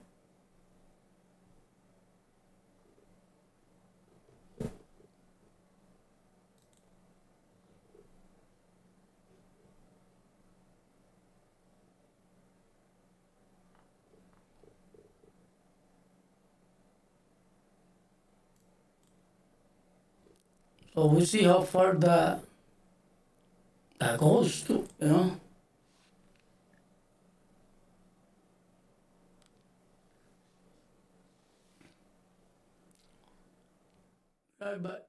So we see how far that goes to, you know. Right, but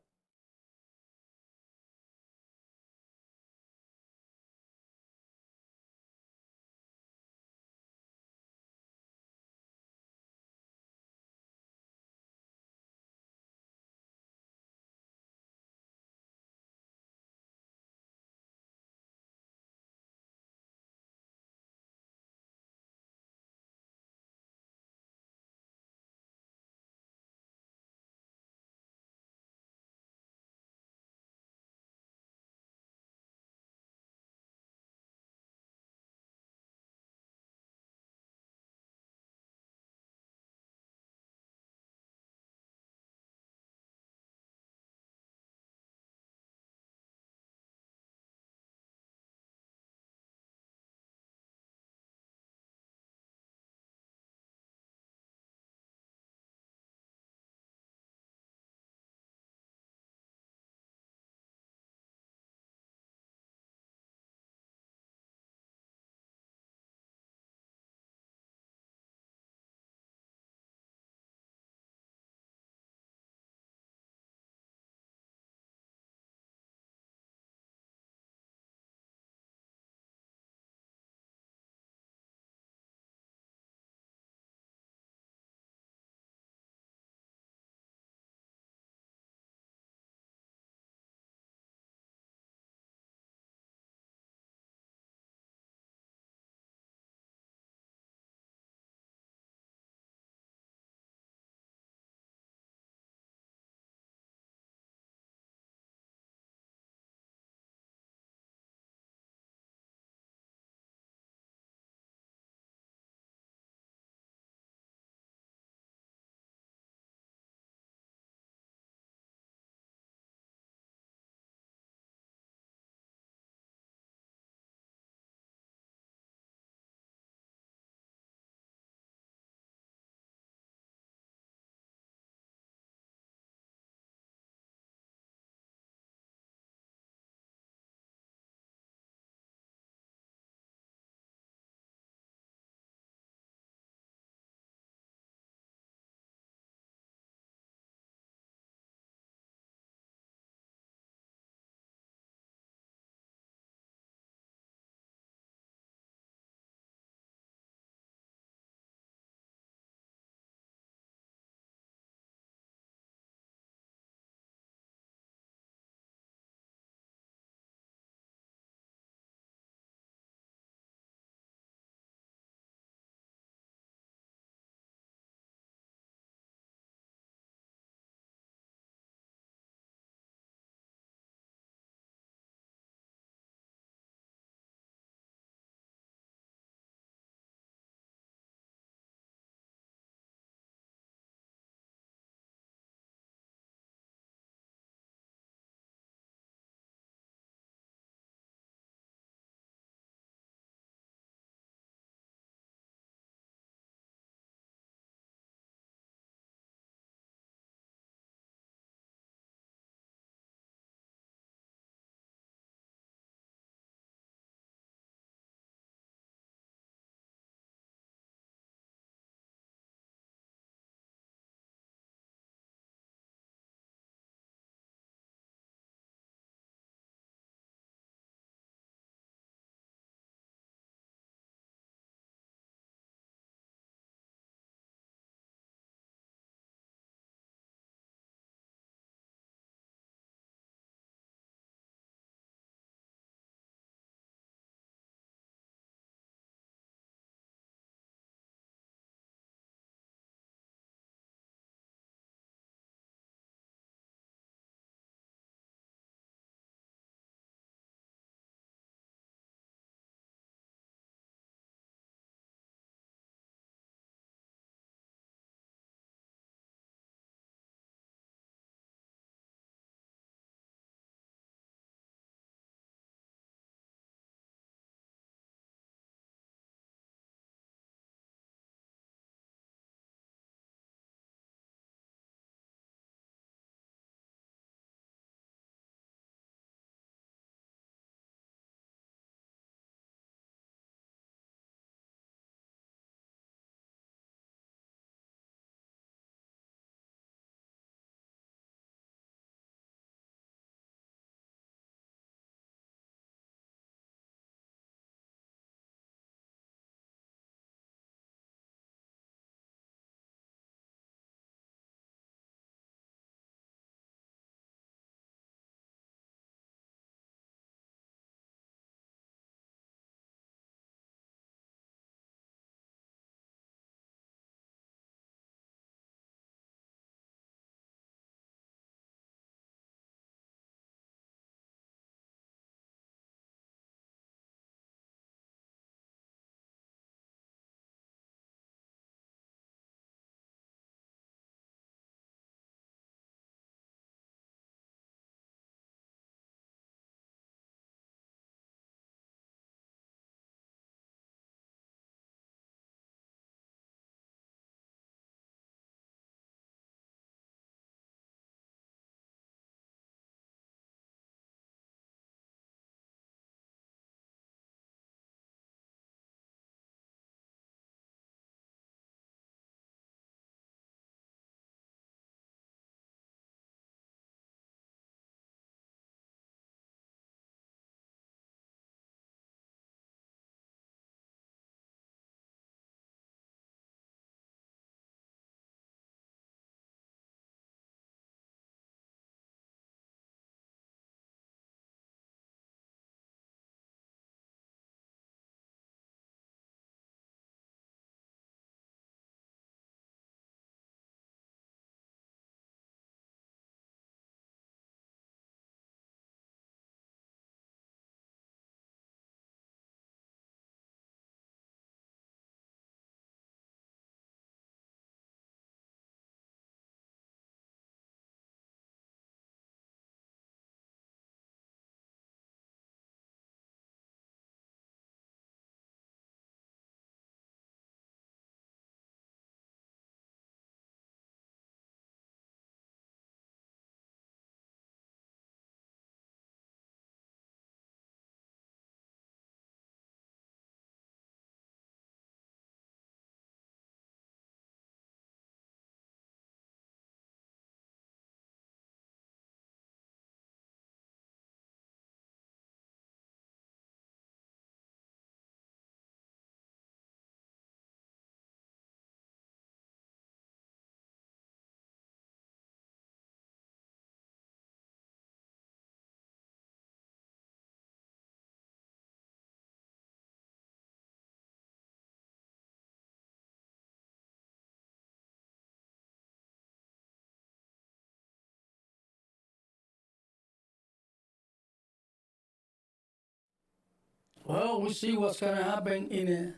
Well, we see what's gonna happen in the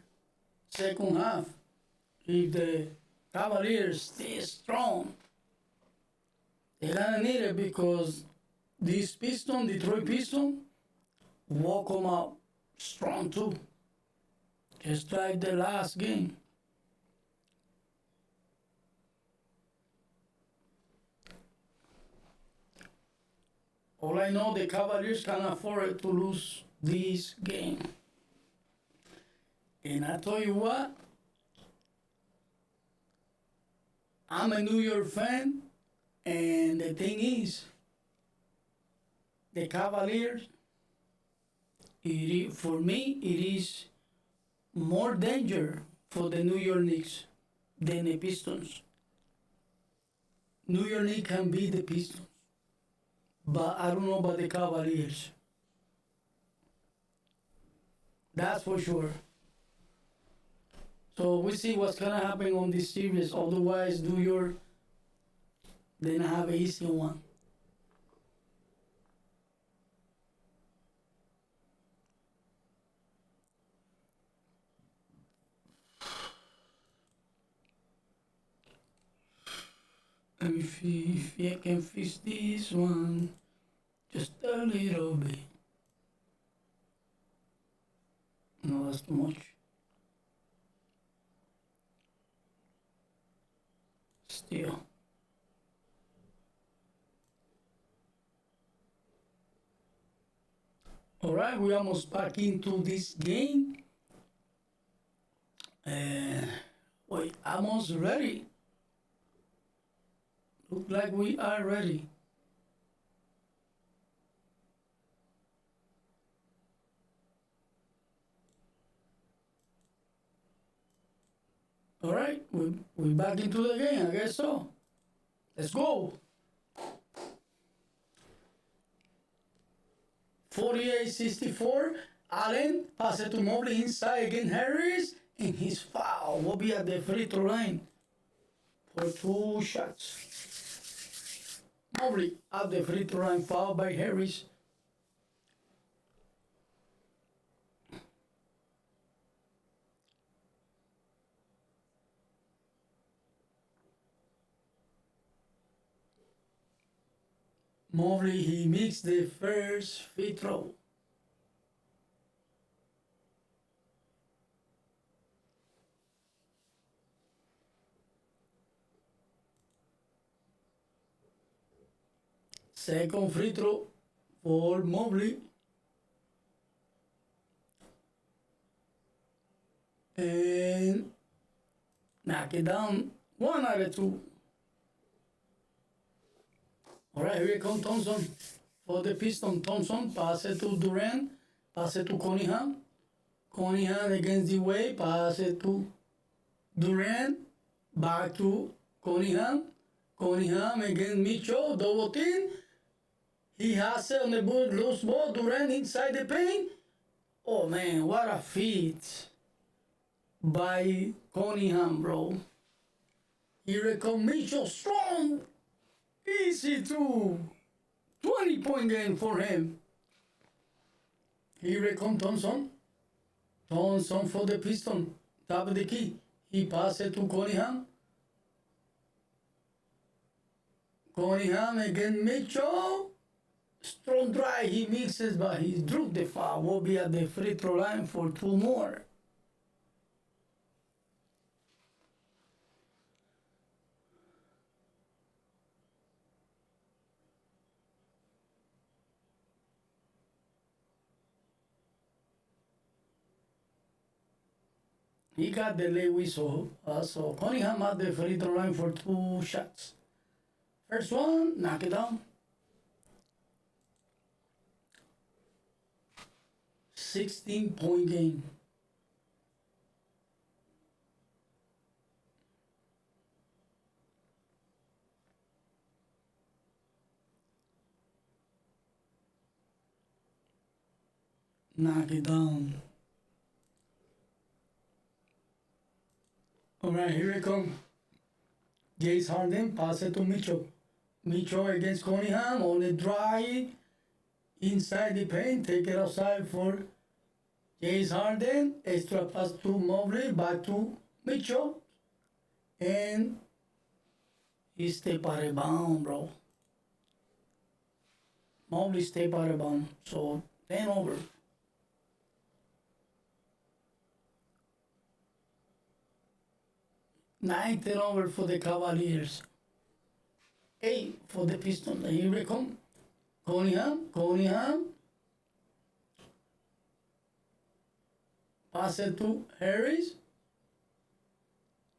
second half. If the Cavaliers stay strong, they're gonna need it because these Pistons, Detroit Pistons, will come out strong too. Just like the last game. All I know, the Cavaliers can afford to lose this game. And I tell you what, I'm a New York fan, and the thing is, the Cavaliers, for me, it is more danger for the New York Knicks than the Pistons. New York Knicks can beat the Pistons, but I don't know about the Cavaliers. That's for sure. So we see what's gonna happen on this series. Otherwise, New York then have an easy one. Let me see if I can fix this one just a little bit. No, that's too much. Still. Alright, we're almost back into this game. We're almost ready. Look like we are ready. Alright, we're back into the game, I guess so. Let's go. 48-64. Allen pass it to Mobley inside against Harris, and his foul will be at the free throw line for 2 shots. Mobley at the free throw line, fouled by Harris. Mobley, he makes the first free throw. Second free throw for Mobley. And knock it down 1 out of 2. Alright, here comes Thompson for the Pistons. Thompson pass it to Durant, pass it to Cunningham. Cunningham against the way, pass it to Durant, back to Cunningham. Cunningham against Mitchell, double team. He has it on the board, loose ball, Durant inside the paint. Oh man, what a feat by Cunningham, bro. Here comes Mitchell, strong. Easy too. 20-point game for him. Here comes Thompson. Thompson for the Pistons. Top of the key. He passes it to Cunningham. Cunningham against Mitchell. Strong drive. He mixes, but he drew the foul. Will be at the free throw line for 2 more. He got the late whistle, so Cunningham at the free throw line for 2 shots. First one, knock it down. 16-point game. Knock it down. Alright, here it comes. James Harden, pass it to Mitchell. Mitchell against Cunningham on the drive. Inside the paint, take it outside for James Harden, extra pass to Mobley, back to Mitchell, and he step out of bounds, bro. Mobley step out of bounds, so 10 over. 9-10 over for the Cavaliers. 8 for the Pistons. Here we come. Cunningham. Pass it to Harris.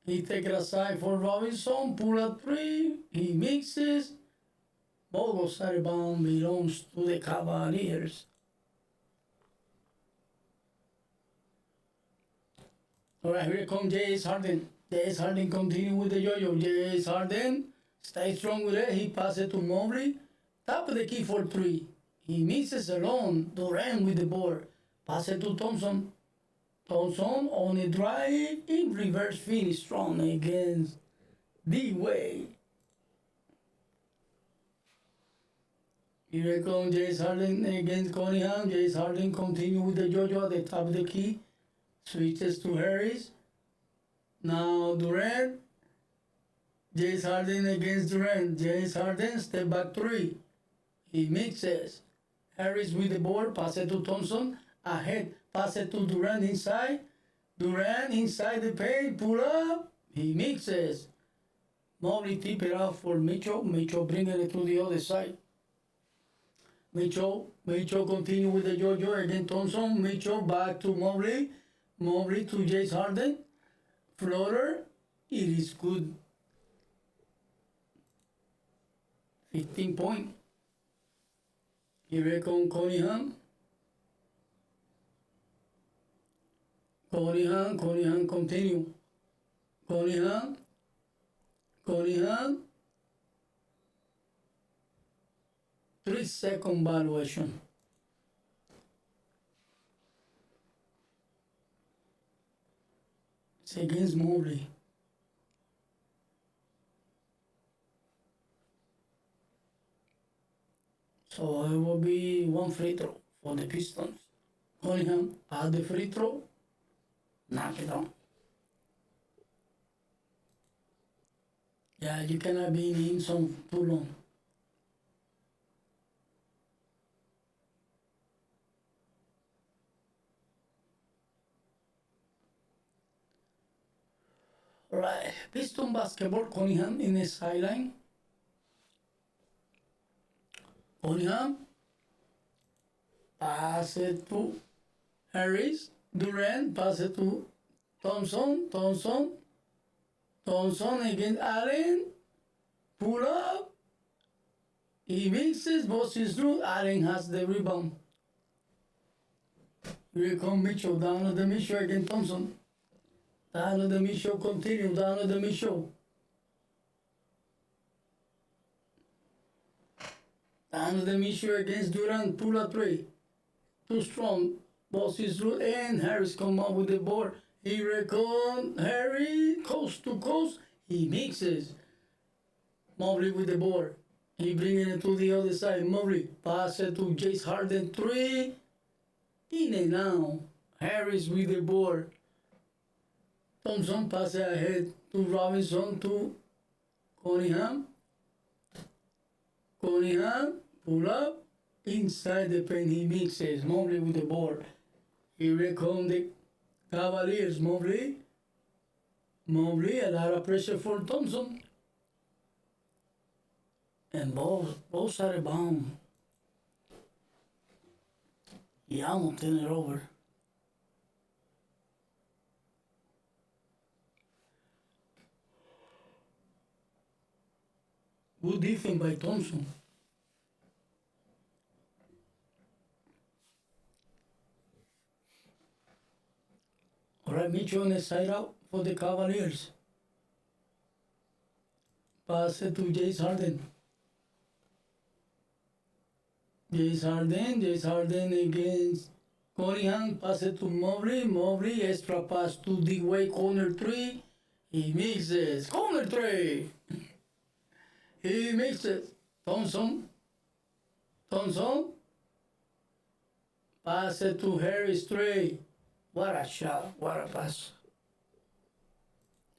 He take it aside for Robinson. Pull up 3. He mixes. Ball goes out of bounds. Belongs to the Cavaliers. Alright, here comes James Harden. James Harden continue with the yo-yo. James Harden stay strong with it. He passes it to Mobley. Top of the key for 3. He misses alone. Durant with the board. Pass it to Thompson. Thompson on a drive in reverse finish strong against D-Way. Here comes James Harden against Cunningham. James Harden continue with the yo-yo at the top of the key. Switches to Harris. Now Durant. James Harden against Durant. James Harden step back 3. He mixes. Harris with the board. Pass it to Thompson. Ahead. Pass it to Durant inside. Durant inside the paint. Pull up. He mixes. Mobley tip it out for Mitchell. Mitchell bringing it to the other side. Mitchell continue with the yo-yo against Thompson. Mitchell back to Mobley. Mobley to James Harden. Floater. It is good. 15 point. Here comes Cunningham. Cunningham continue. Cunningham. 3-second valuation. It's against Mobley. So it will be 1 free throw for the Pistons. Cunningham pass the free throw. Knock it down. Yeah, you cannot be in zone too long. Alright, Piston basketball, Cunningham in the sideline. Cunningham. Pass it to Harris. Durant. Pass it to Thompson. Thompson against Allen. Pull up. He mixes, bosses through. Allen has the rebound. Here comes Mitchell. Down to the Mitchell against Thompson. Down to the Mitchell. Continue. Down to the Mitchell. Down to the Mitchell against Durant. Pull up 3. Too strong. Bosses through. And Harris come up with the board. Here comes Harry, coast to coast. He mixes. Mobley with the board. He bringing it to the other side. Mobley pass it to James Harden 3. In and out. Harris with the board. Thompson pass it ahead to Robinson to Cunningham. Pull up. Inside the paint he mixes. Mobley with the board. Here come the Cavaliers. Mobley, a lot of pressure for Thompson. And both out of bounds. He almost turned it over. Good defense by Thompson. Alright, Mitchell on the side out for the Cavaliers. Pass it to James Harden. James Harden against Cunningham. Pass it to Mobley, extra pass to D-Way, corner 3. He mixes. Corner 3. He mixes. Thompson. Pass it to Harris 3. What a shot. What a pass.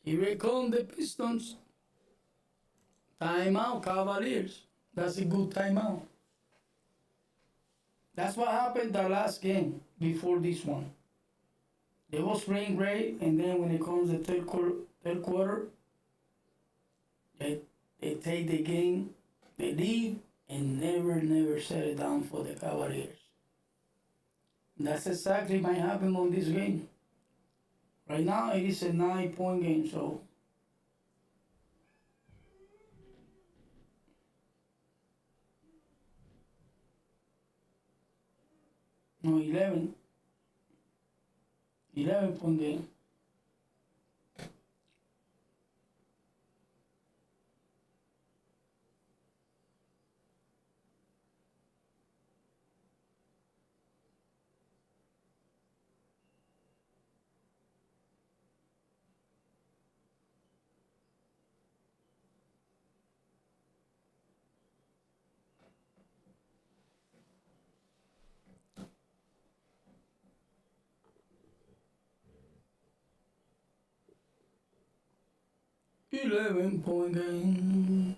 Here come the Pistons. Timeout, Cavaliers. That's a good timeout. That's what happened the last game before this one. They was playing great, and then when it comes to third quarter, they take the game, they leave, and never set it down for the Cavaliers. That's exactly might happen on this game. Right now, it is a 9-point game, so no 11 point game. Eleven-point game.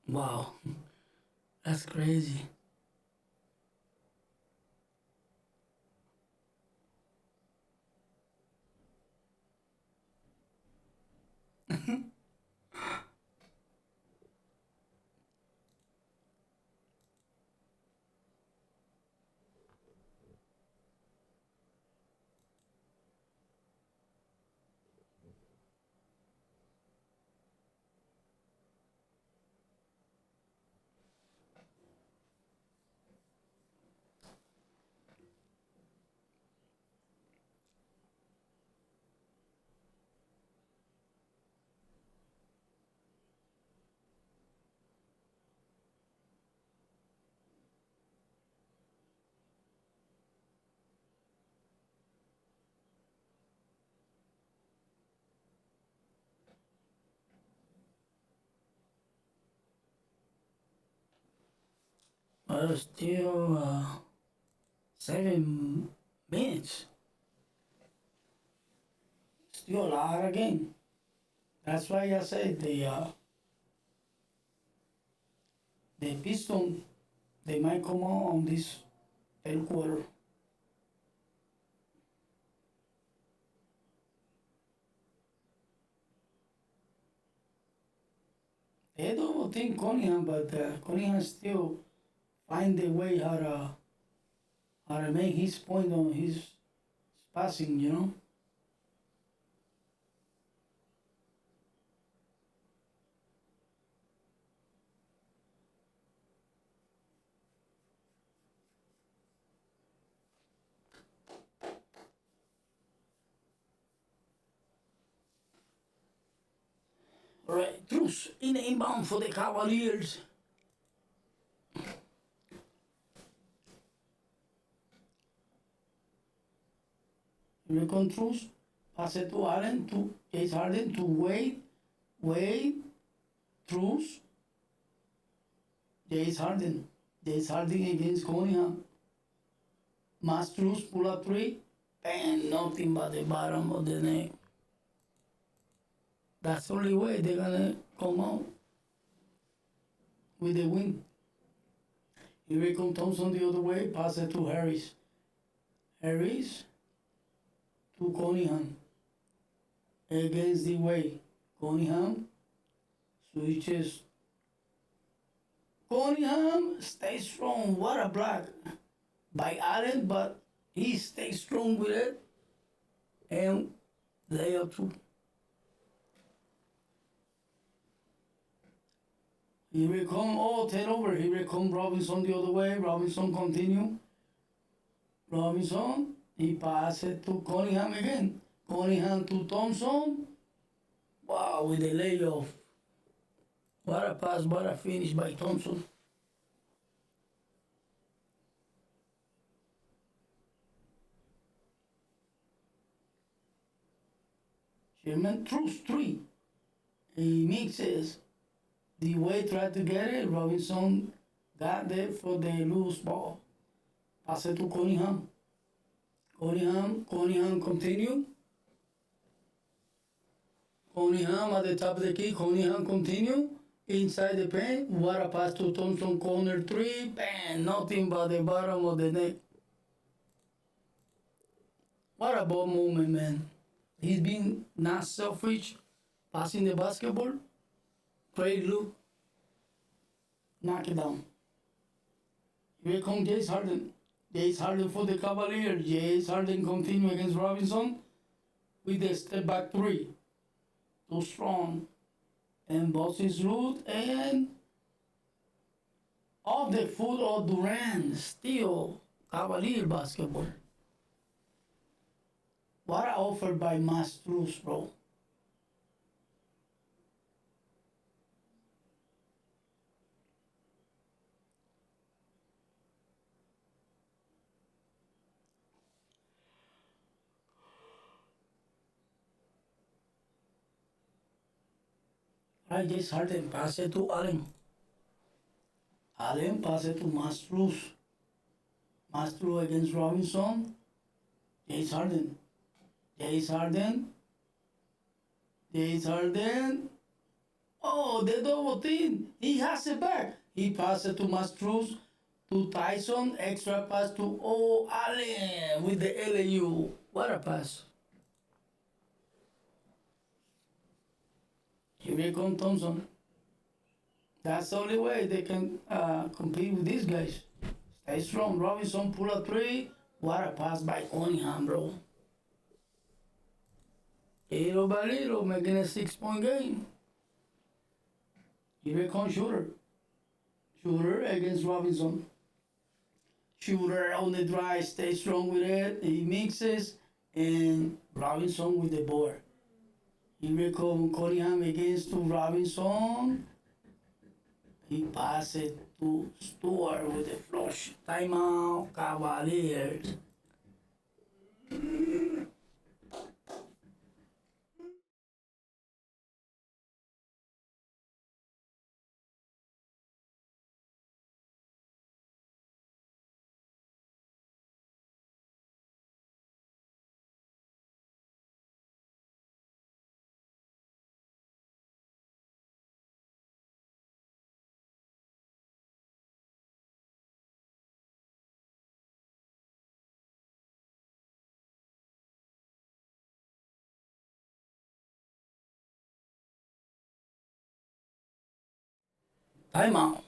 Wow, that's crazy. But still, 7 minutes. Still a lot of game. That's why I said the Pistons, they might come out on this third quarter. They don't think Cunningham, but Cunningham still find a way how to make his point on his passing. Right, Truce in the inbound for the Cavaliers. Here comes Truce. Pass it to Allen, to James Harden, to Wade, Truce, James Harden. James Harden against Cunningham. Mass Truce pull up three, and nothing but the bottom of the net. That's the only way they're gonna come out with the win. Here comes Thompson the other way, pass it to Harris. Harris to Cunningham. Against the way. Cunningham switches. Cunningham stays strong. What a block by Allen, but he stays strong with it. And they are two. Here we come, turnover. Here we come Robinson the other way. Robinson continue. Robinson. He passed it to Cunningham again. Cunningham to Thompson. Wow, with the layoff. What a pass, what a finish by Thompson. Sherman throws three. He mixes. The way tried to get it. Robinson got there for the loose ball. Pass it to Cunningham. Cunningham continue. Cunningham at the top of the key. Cunningham continue. Inside the paint. What a pass to Thompson. Corner three. Bam! Nothing but the bottom of the net. What a ball movement, man. He's been not selfish. Passing the basketball. Great look. Knock it down. Here comes James Harden. James Harden for the Cavaliers. James Harden continue against Robinson with the step back three. Too strong. And bounces root and off the foot of Durant. Still Cavalier basketball. What an offer by Masters, bro. I just Harden pass it to Allen. Allen pass it to Masters. Masters against Robinson. James Harden. James Harden. James Harden. Oh, the double team. He has it back. He passed it to Masters, to Tyson. Extra pass to Allen with the LAU. What a pass. Here comes Thompson. That's the only way they can compete with these guys. Stay strong. Robinson pull a three. What a pass by Cunningham, bro. Little by little, making a 6-point game. Here comes Shooter. Shooter against Robinson. Shooter on the drive, stay strong with it. He mixes, and Robinson with the board. Here comes Cunningham against to Robinson. He passes it to Stewart with the flush. Timeout, Cavaliers. Timeout.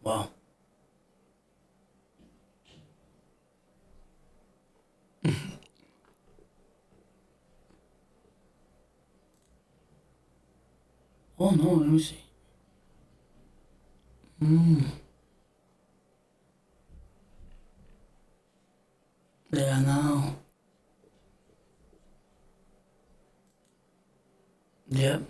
Wow. Oh no, let me see. They are now. Yep.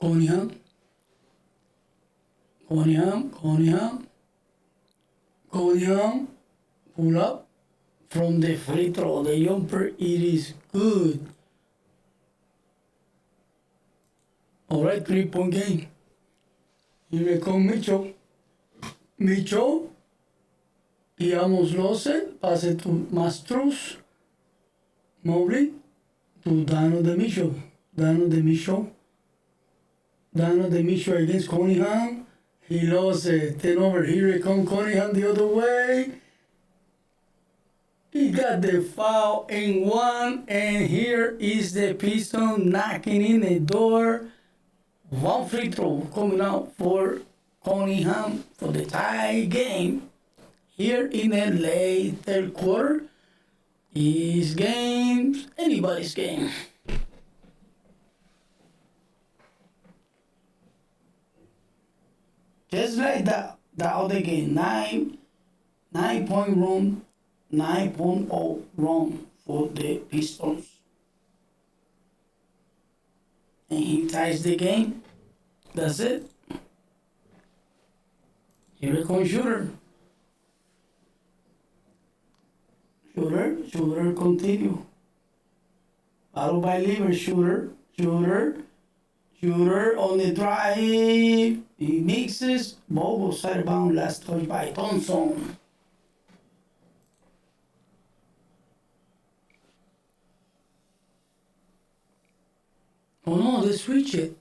Cunningham, pull up from the free throw. The jumper, it is good. Alright, 3-point game. Here comes Mitchell. Mitchell, he almost lost it. Pass it to Mastruz. Mobley to Dano de Mitchell. Dano de Mitchell against Cunningham. He lost it. Turnover. Here comes Cunningham the other way. He got the foul in one, and here is the Pistons knocking in the door. One free throw coming out for Cunningham for the tie game. Here in the late third quarter is games, anybody's game. Just like the other game, 9-point run, 9.0 run for the Pistons. And he ties the game. That's it. Here comes Shooter. Shooter continue. Followed by Lever. Shooter on the drive. He mixes. Ball goes sidebound. Last touch by Thompson. Oh no, they switch it.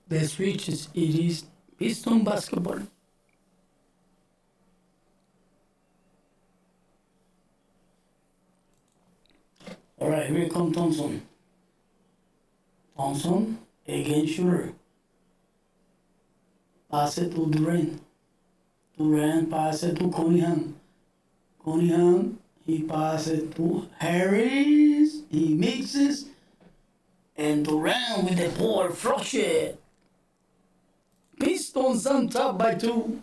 They switch it. It is Piston basketball. Alright, here comes Thompson. Thompson against Shooter. Pass it to Durant. Durant pass it to Cunningham. Cunningham, he pass it to Harris. He mixes. And Durant with the ball, flush it. Pistons on top by 2.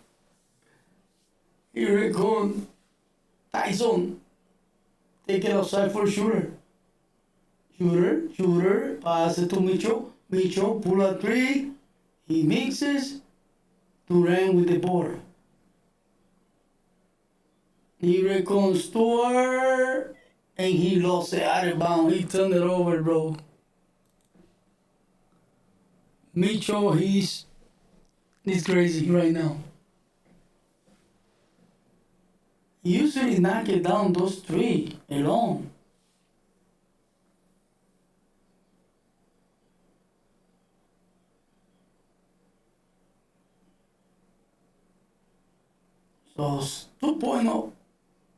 Here it comes. Tyson. Take it outside for Shooter. Shooter, pass it to Mitchell. Mitchell, pull a 3. He mixes. Durant with the ball. Here comes Stewart. And he lost it out of bounds. He turned it over, bro. Mitchell, he's crazy right now. He usually knock it down those 3 alone. So 2.0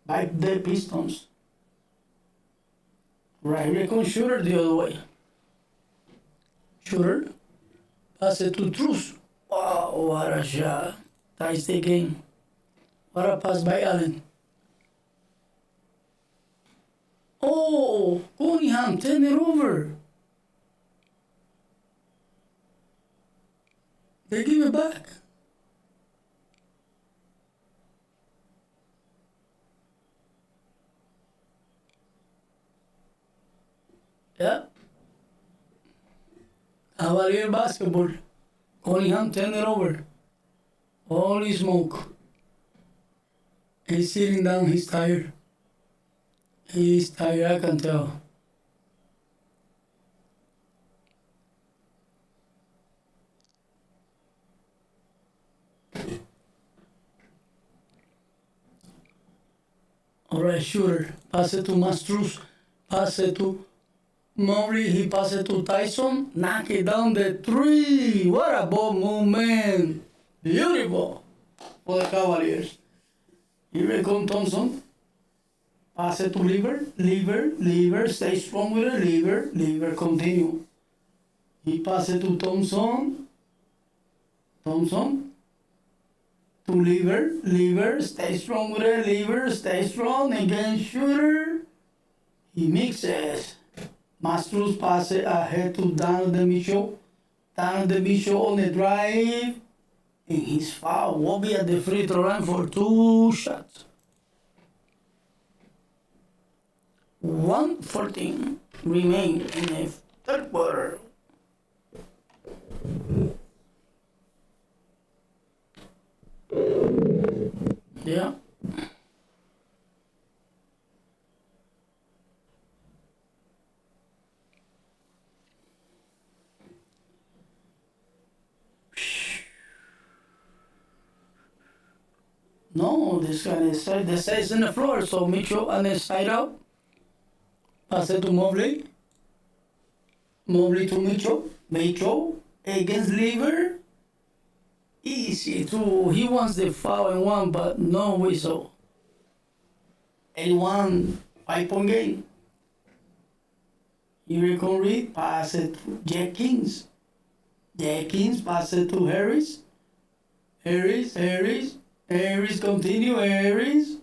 by the Pistons. Right, we can Shooter the other way. Shooter. Pass it to Truce. Wow, what a shot. Ties the game. What a pass by Allen. Oh, Cunningham, turn it over. They give it back. Yeah. Cavalier basketball. Cunningham turn it over. Holy smoke. He's sitting down, he's tired. He's tired, I can tell. Alright, Shooter. Pass it to Mastruz. Pass it to Mobley. He pass it to Tyson. Knock it down the 3. What a ball movement. Beautiful for the Cavaliers. Here comes Thompson. Pass it to Lever. Stay strong with it. Lever, continue. He pass it to Thompson. To Lever. Stay strong with it. Lever, stay strong. Against Shooter. He mixes. Mastruz pass it ahead to Donovan de Mitchell. Donovan de Mitchell on the drive. And his foul will be at the free throw line for 2 shots. 1:14 remain in the third quarter. No, this guy is in the floor. So Mitchell on the side out. Pass it to Mobley. Mobley to Mitchell. Mitchell against Lever. Easy too. He wants the foul and one, but no whistle. 81 5-point game. Here come Reed. Pass it to Jenkins. Jenkins pass it to Harris. Harris continue. Harris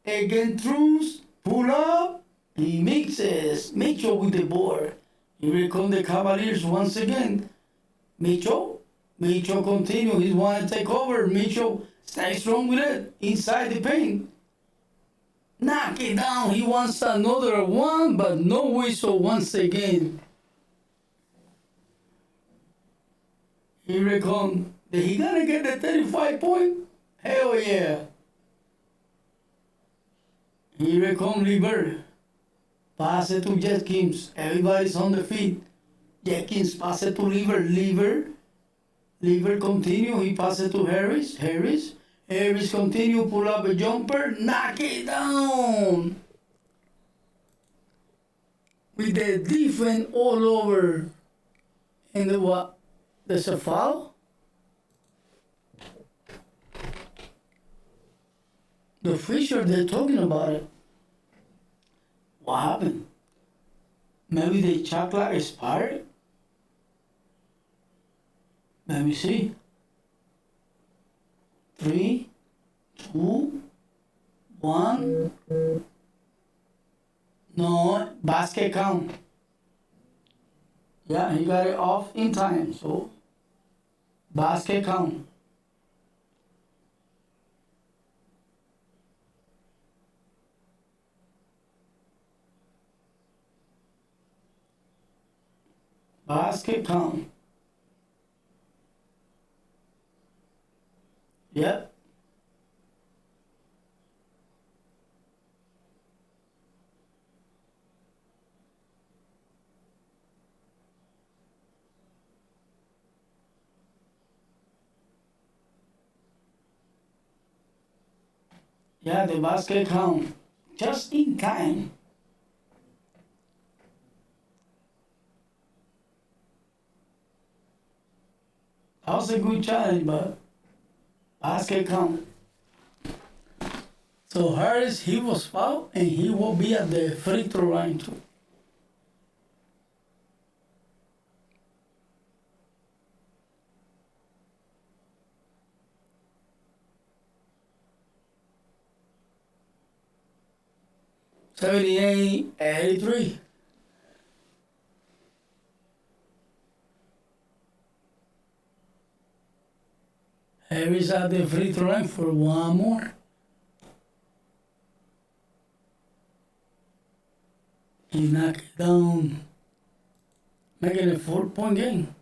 again Truce. Pull up. He mixes. Mitchell with the board. Here come the Cavaliers once again. Mitchell continue. He want to take over. Mitchell stays strong with it. Inside the paint. Knock it down. He wants another one, but no whistle once again. Here it comes. Is he gonna get the 35 point? Hell yeah. Here it comes Lever. Pass it to Jenkins. Everybody's on the feet. Jenkins pass it to Lever. Lever continue. He pass it to Harris. Harris continue. Pull up a jumper. Knock it down. With the defense all over. And the what? There's a foul? The Fisher, they're talking about it. What happened? Maybe the chocolate expired? Let me see. 3, 2, 1. No, basket count. Yeah, he got it off in time, so basket count. Basket count. Yep. Yeah, the basket count. Just in time. That was a good challenge, but basket count. So Harris, he was fouled, and he will be at the free throw line too. $78, $83. Harris at the free throw line for one more. He knocked it down, making a 4-point game.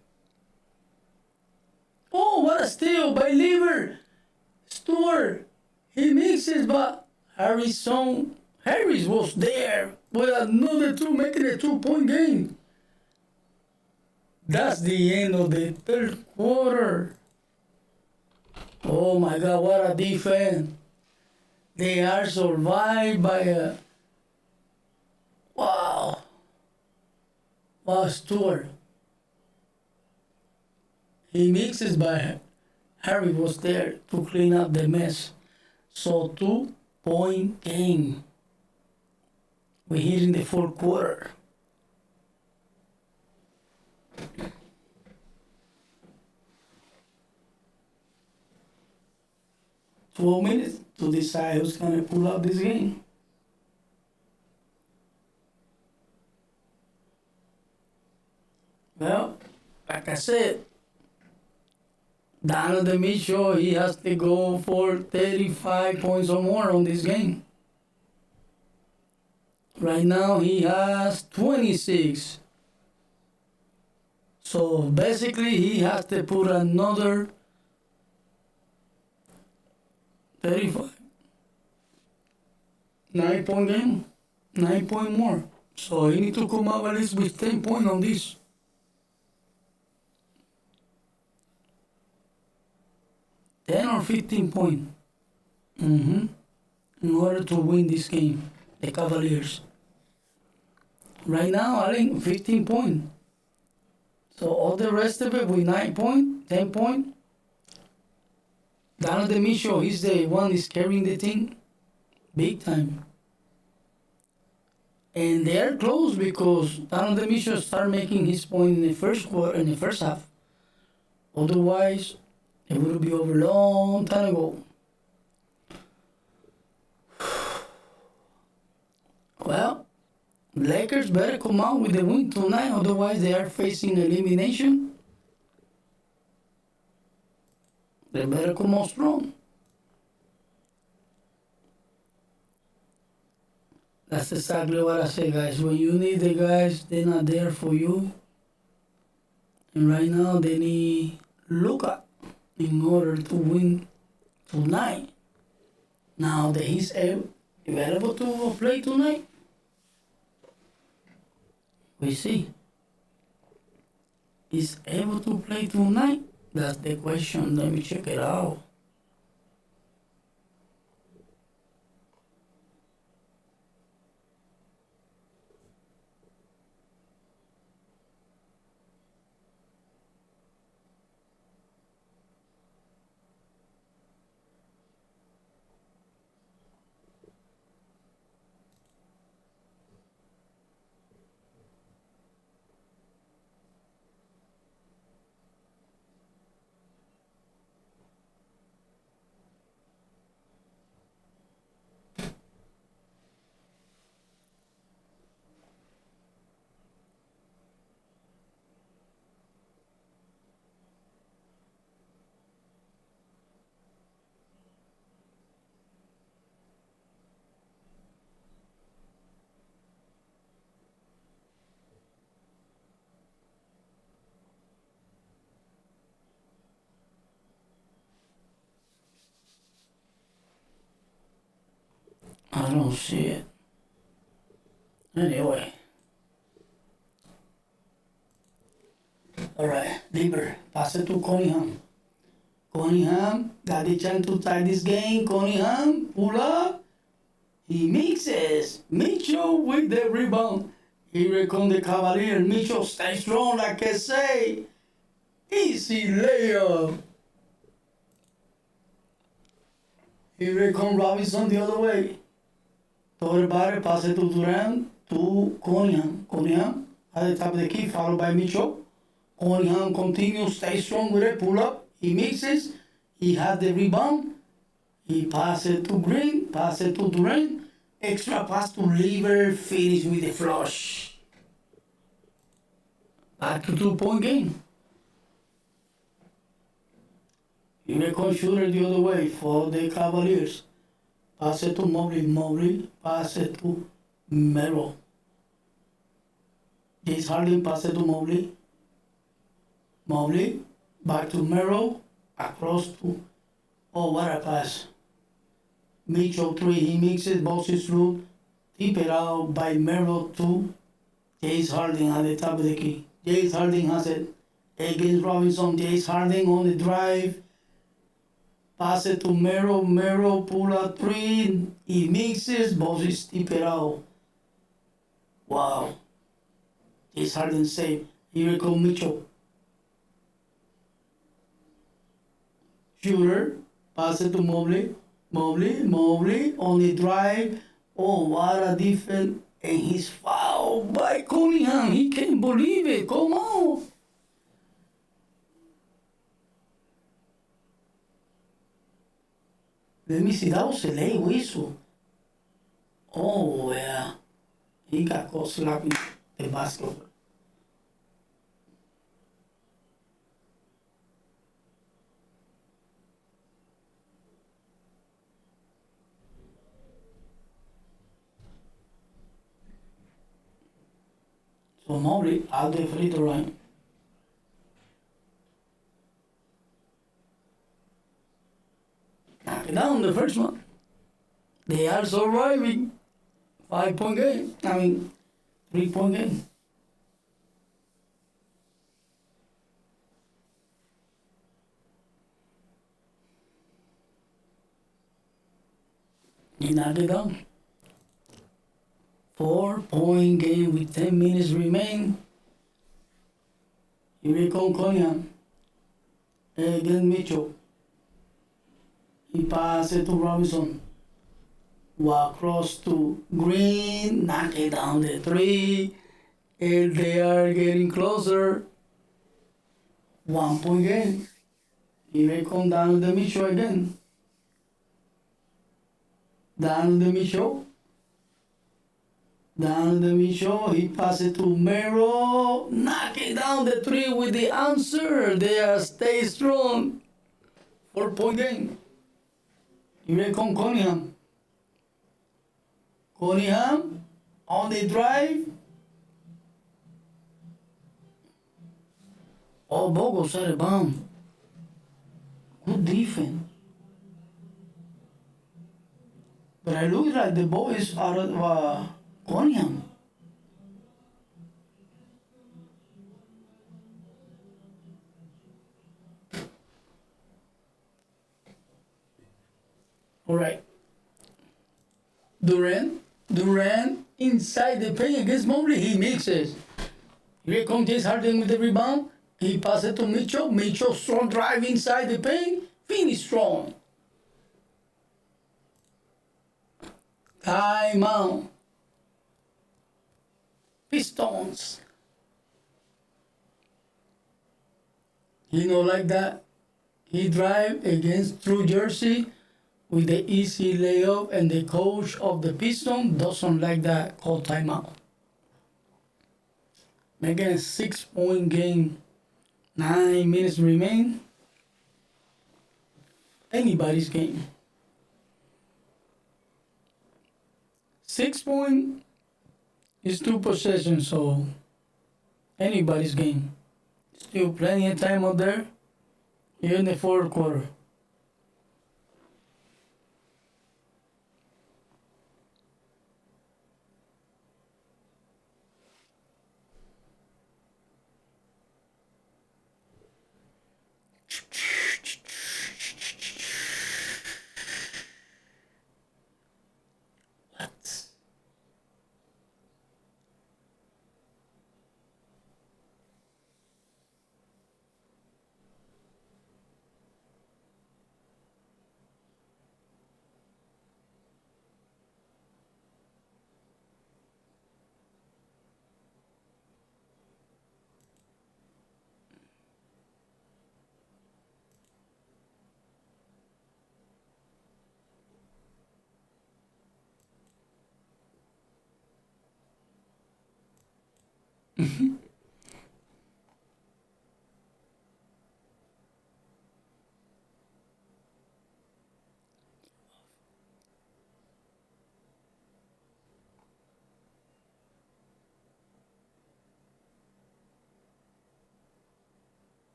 Oh, what a steal by Lever. Stewart, he mixes, but Harris was there with another two, making a 2-point game. That's the end of the third quarter. Oh my God, what a defense. They are survived by a... Wow, Stewart. He mixes, but Harry was there to clean up the mess. So 2-point game. We're here in the fourth quarter. Twelve minutes to decide who's gonna pull out this game. Well, like I said, Donovan Mitchell, he has to go for 35 points or more on this game. Right now, he has 26. So basically, he has to put another 35. 9-point game, 9 point more. So he need to come up at least with 10 points on this. Or 15 points. Mm-hmm. In order to win this game, the Cavaliers. Right now, Allen, 15 points. So all the rest of it with 9 points, 10 points. Donovan Mitchell, he's the one is carrying the team big time. And they are close because Donovan Mitchell started making his point in the first quarter, in the first half. Otherwise, it would be over a long time ago. Well, Lakers better come out with the win tonight, otherwise they are facing elimination. They better come out strong. That's exactly what I say, guys. When you need the guys, they're not there for you. And right now, they need Luka in order to win tonight. Now that he's available to play tonight, we see. He's able to play tonight? That's the question. Let me check it out. I don't see it. Anyway. Alright, Lieber, pass it to Cunningham. Cunningham got the chance to tie this game. Cunningham, pull up. He mixes. Mitchell with the rebound. Here comes the Cavalier. Mitchell stay strong, like I say. Easy layup. Here comes Robinson the other way. Thought about it, pass it to Durant, to Cunningham. Cunningham at the top of the key, followed by Mitchell. Cunningham continues, stay strong with it, pull up. He mixes. He has the rebound. He passes it to Green, pass it to Durant. Extra pass to Lieber, finish with the flush. Back to 2-point game. Here comes shooter the other way for the Cavaliers. Pass it to Mobley. Mobley, pass it to Merrill. James Harden, pass it to Mobley. Mobley, back to Merrill. Across to, oh, what a pass. Mitchell 3, he mixes, bounces through. Tip it out by Merrill to James Harden at the top of the key. James Harden has it against Robinson. James Harden on the drive. Pass it to Merrill. Merrill pull out 3. He mixes, bounces, tip it out. Wow. James Harden save. Here comes Mitchell. Shooter, pass it to Mobley. Mobley on the drive. Oh, what a defense. And he's fouled by Cunningham. He can't believe it. Come on. Let me see. That was a late whistle. Oh, yeah. He got caught slapping the basketball. So Mobley out the free throw line. Knock it down the first one. They are surviving. 5-point game. 3-point game. He knocked it down. 4-point game with 10 minutes remain. Here we come Cunningham against Mitchell. He passed it to Robinson. Walk across to Green, knock it down the three. And they are getting closer. 1-point game. Here they come down the Mitchell again. Down the Mitchell. Down the Mitchell. He passes it to Mero. Knock it down the three with the answer. They are stay strong. 4-point game. Here they come Cunningham. Cunningham on the drive. Oh, Bogo's at a bomb. Good defense. But I look like the boys are Cunningham. All right. Durant inside the paint against Mobley. He mixes. Here comes James Harden with the rebound. He passes it to Mitchell. Mitchell strong drive inside the paint. Finish strong. Timeout. Pistons. You know, like that. He drive against True Jersey with the easy layup, and the coach of the Pistons doesn't like that. Call timeout. Making a 6-point game. 9 minutes remain. Anybody's game. 6 point is 2 possessions, so anybody's game. Still plenty of time out there. Here in the fourth quarter.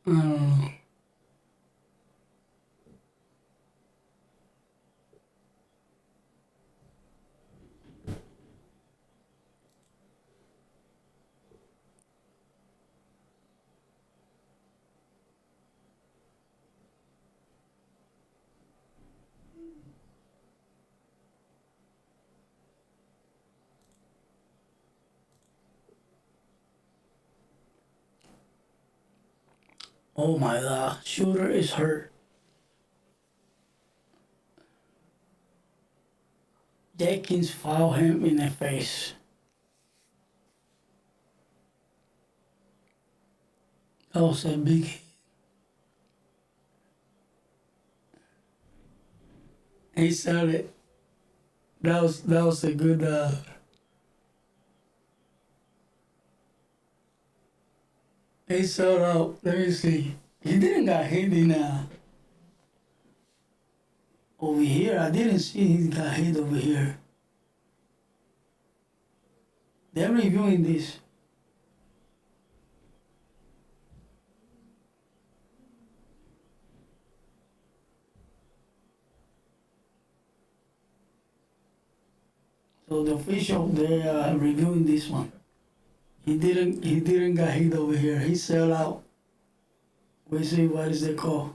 I don't know. Oh my God, shooter is hurt. Jenkins fouled him in the face. That was a big hit. He said it. That was a good. He sold out. Let me see. He didn't got hit in over here. I didn't see he got hit over here. They're reviewing this. So the official, they are reviewing this one. He didn't get hit over here. He sell out. We see what is the call.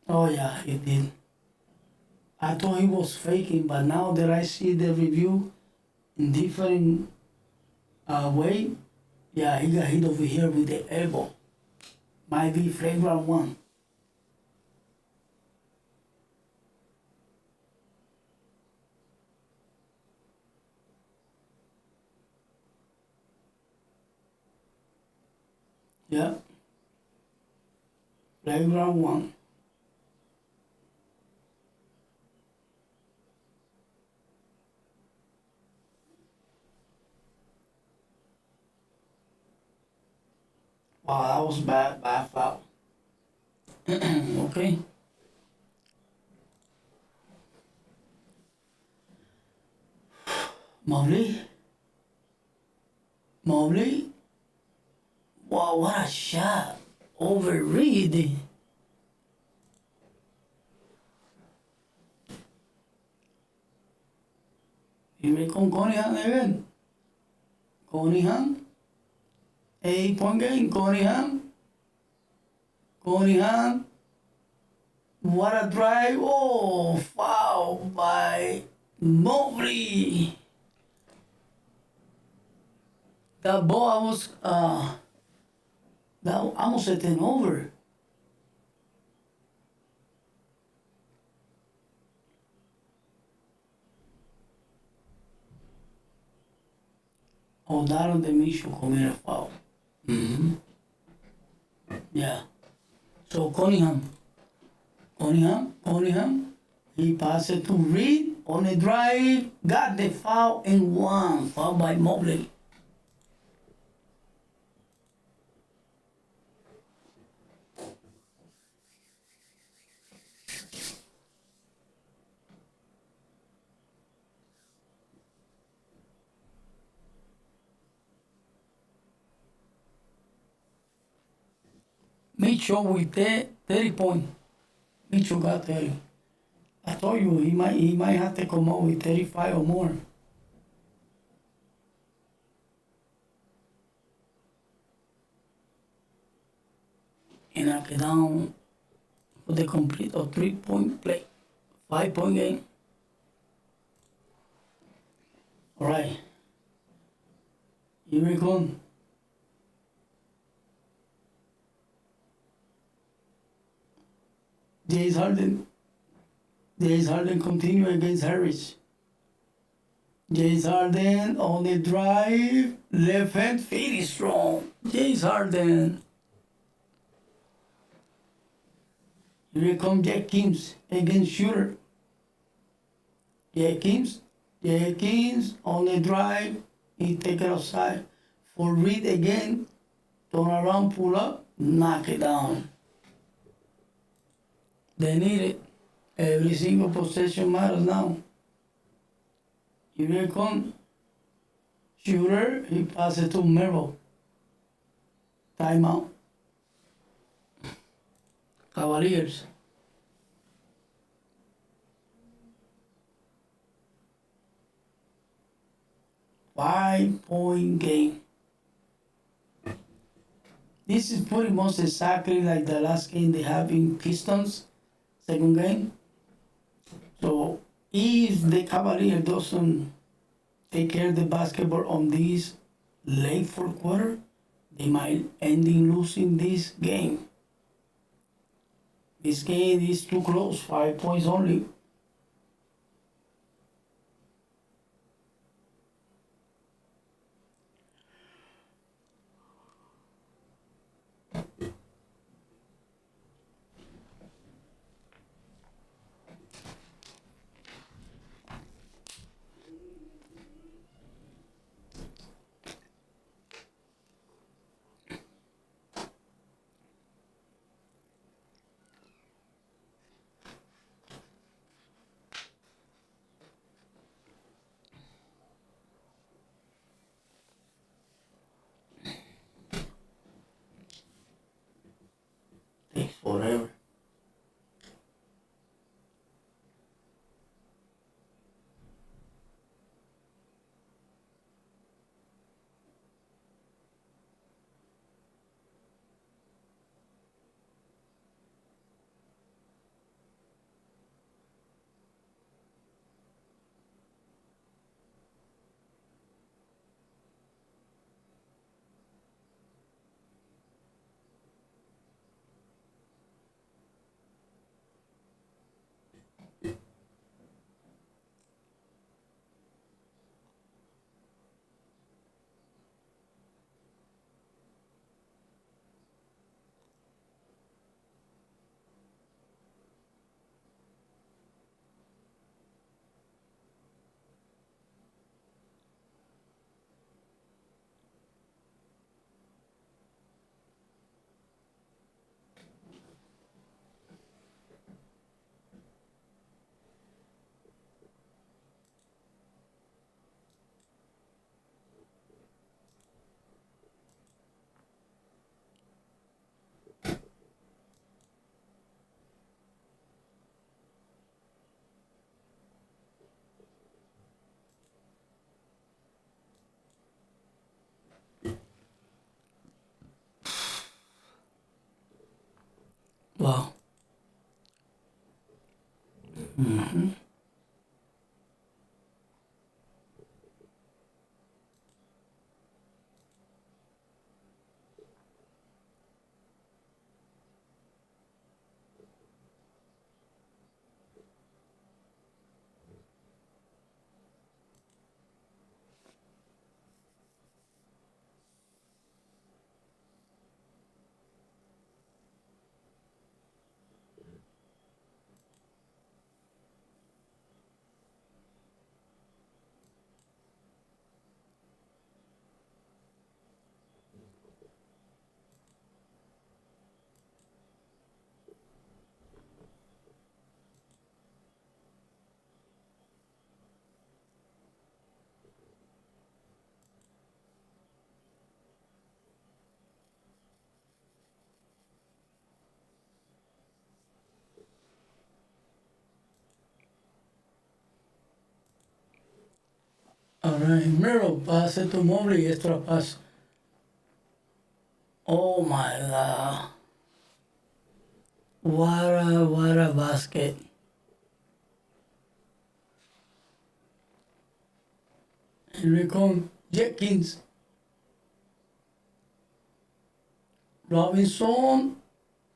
Oh yeah, he did. I thought he was faking, but now that I see the review in different way, yeah, he got hit over here with the elbow. Might be flagrant one. Yeah, flagrant one. Wow, that was bad foul. Okay. Mobley. Mobley. Wow, what a shot. Over Reed. Here come Cunningham again. Cunningham. 8-point game. Cunningham. Cunningham. What a drive. Oh, foul by Mobley. That ball was that almost a turnover. Oh, Darren Demisho committed a foul. Mm-hmm. Yeah. So Cunningham, he passed it to Reed on a drive, got the foul and won. Foul by Mobley. Mitchell with 30 points. Mitchell got 30. I told you he might have to come out with 35 or more. And knock it down for the complete of 3-point play. 5-point game. Alright. Here we go. James Harden continue against Harris. James Harden on the drive, left hand feet is strong. James Harden. Here comes Jack Kims against Shooter. Jack Kims Jenkins on the drive, he take it outside. For Reed again, turn around, pull up, knock it down. They need it. Every single possession matters now. Here they come. Shooter, he passes to Merrill. Timeout. Cavaliers. Five-point game. This is pretty much exactly like the last game they have in Pistons, second game. So if the Cavalier doesn't take care of the basketball on this late fourth quarter, they might end in losing this game. This game is too close, 5 points only. Takes forever. Wow. Mm-hmm. All right, Merrill, pase to Mobley, extra pass. Oh my God. What a basket. Here we come, Jenkins. Robinson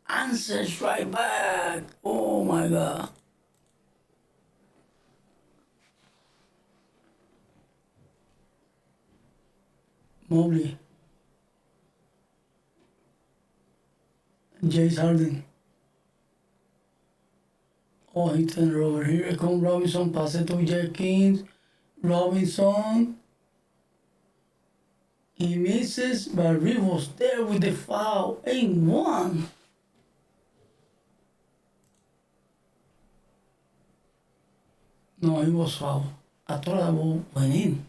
answers right back. Oh my God. Mobley. James Harden. Oh, he turned it over. Here comes Robinson, pass it to Jenkins. Robinson. He misses, but Reed was there with the foul. And one. No, he was foul. I thought that ball went in.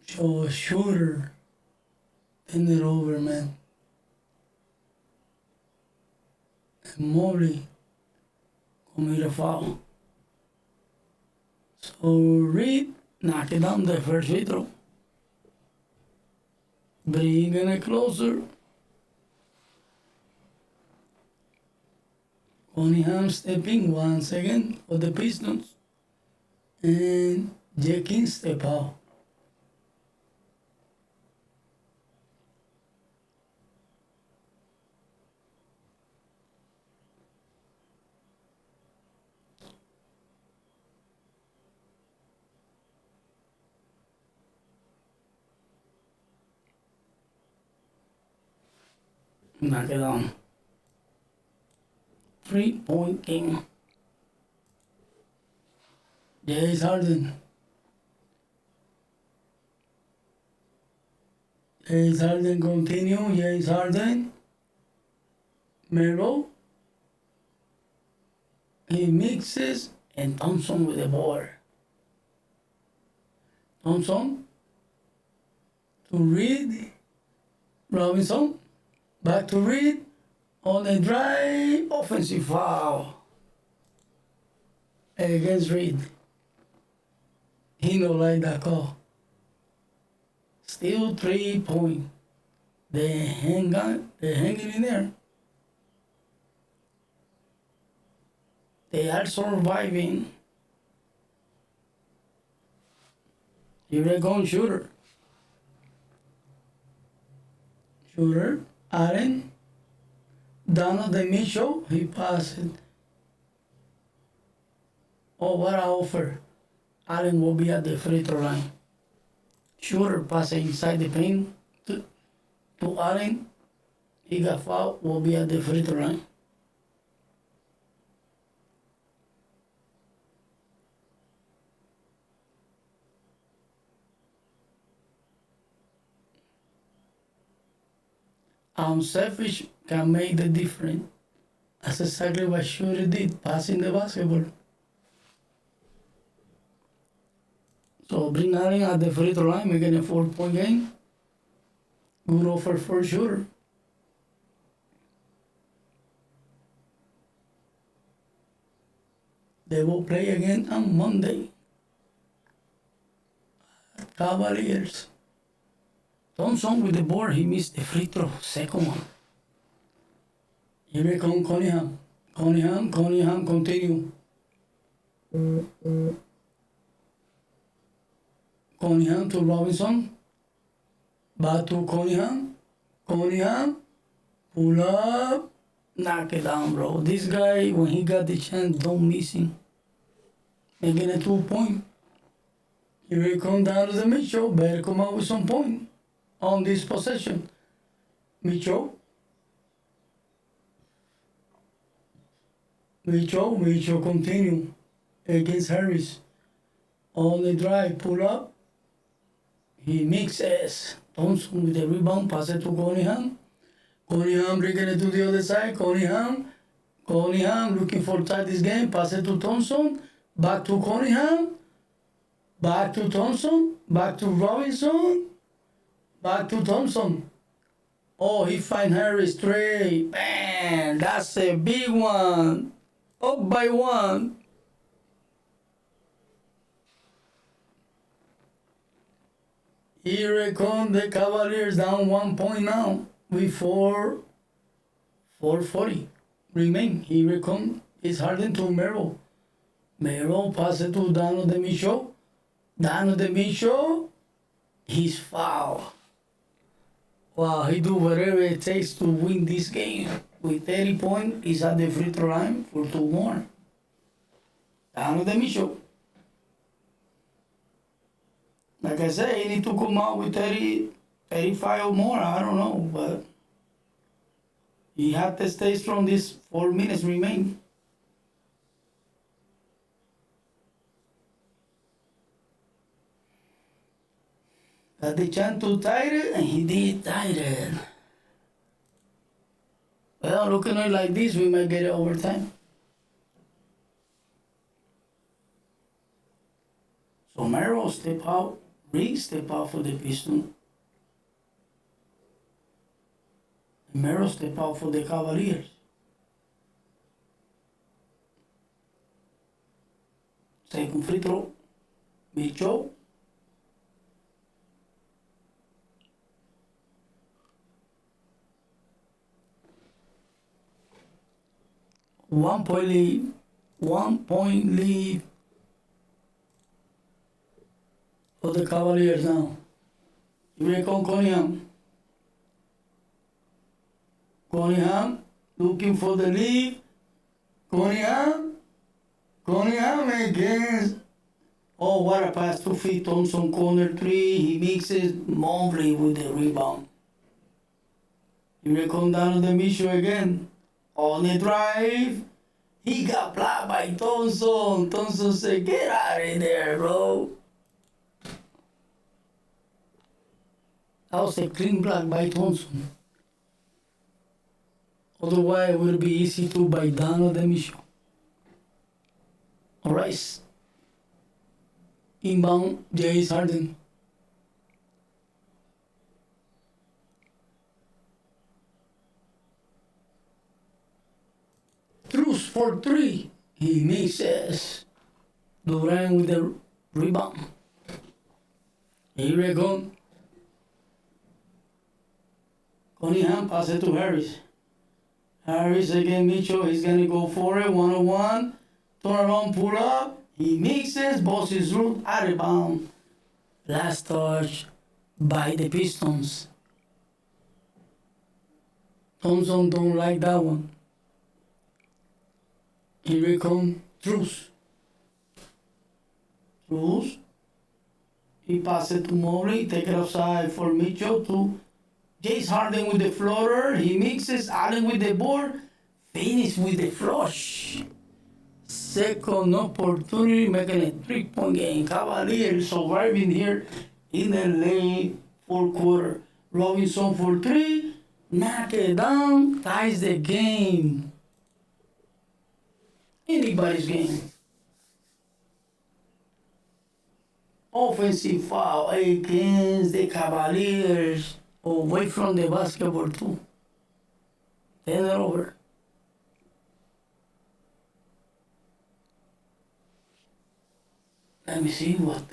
So a shooter turned it over, man. And Mobley committed a foul. So Reed knocked it down the first free throw. Bringing it closer. Cunningham stepping once again for the Pistons. And Jenkins step out. Knock it down. 3-point game. James Harden. James Harden continue. James Harden. Melo. He mixes and Thompson with the ball. Thompson to Reed. Robinson. Back to Reed. On a drive. Offensive foul. Against Reed. He don't like that call. Still 3 point. They're hanging in there. They are surviving. Here they go, shooter. Shooter. Allen. Donovan Mitchell. He passed it. Oh, what an offer. Allen will be at the free throw line. Shooter passing inside the paint to Allen. He got fouled. Will be at the free throw line. Selfish can make the difference. That's exactly what Shooter did, passing the basketball. So bring Allen at the free throw line, making a 4-point game. Good offer for Shooter. They will play again on Monday. Cavaliers. Thompson with the board, he missed the free throw, second one. Here comes Cunningham. Cunningham continue. Cunningham to Robinson. Back to Cunningham. Pull up. Knock it down, bro. This guy, when he got the chance, don't miss him. Making a 2-point. Here he comes down to the Mitchell. Better come out with some point on this possession. Mitchell continue against Harris. On the drive, pull up. He mixes. Thompson with the rebound, pass it to Cunningham. Cunningham bringing it to the other side. Cunningham looking for tight this game. Pass it to Thompson. Back to Cunningham. Back to Thompson. Back to Robinson. Back to Thompson. Oh, he find Harris straight. Bam! That's a big one. Up by 1. Here come the Cavaliers down 1 point now with 4:40 remain. Here come is Harden to Melo. Melo pass it to Donovan Mitchell. He's foul. Wow, he do whatever it takes to win this game. With 30 points, he's at the free throw line for 2 more. Donovan Mitchell. Like I said, he need to come out with 30 35 or more, I don't know, but he had to stay strong. This 4 minutes remain. Got the chance to tie it, and he did tie it. Well, looking at it like this, we might get it overtime. So Merrill step out, Reed step out for the Pistons. Merrill step out for the Cavaliers. Second free throw, Mitchell. One point lead for the Cavaliers now. Here comes Cunningham. Cunningham looking for the lead. Cunningham against. Oh, what a pass, 2 feet, Thompson corner 3. He mixes Mobley with the rebound. Here comes down the Mitchell again. On the drive, he got blocked by Thompson. Thompson said, "Get out of there, bro." That was a clean block by Thompson. Otherwise, it would be easy to buy down the Mitchell. Alright. Inbound, James Harden. Truce for 3. He misses. Durant with the rebound. Here we go. Cunningham pass it to Harris. Harris against Mitchell. He's gonna go for it. 1-on-1. Turn around, pull up. He mixes, bosses root out of bound. Last touch by the Pistons. Thompson don't like that one. Here we come, Truce. Truce. He passes it to Mobley, take it outside for Mitchell to James Harden with the floater. He mixes, Allen with the board, finish with the flush. Second opportunity, making a 3-point game. Cavaliers surviving here in the late fourth quarter. Robinson for 3, knock it down, ties the game. Anybody's game. Offensive foul against the Cavaliers. Away from the basketball too. Turn it over. Let me see what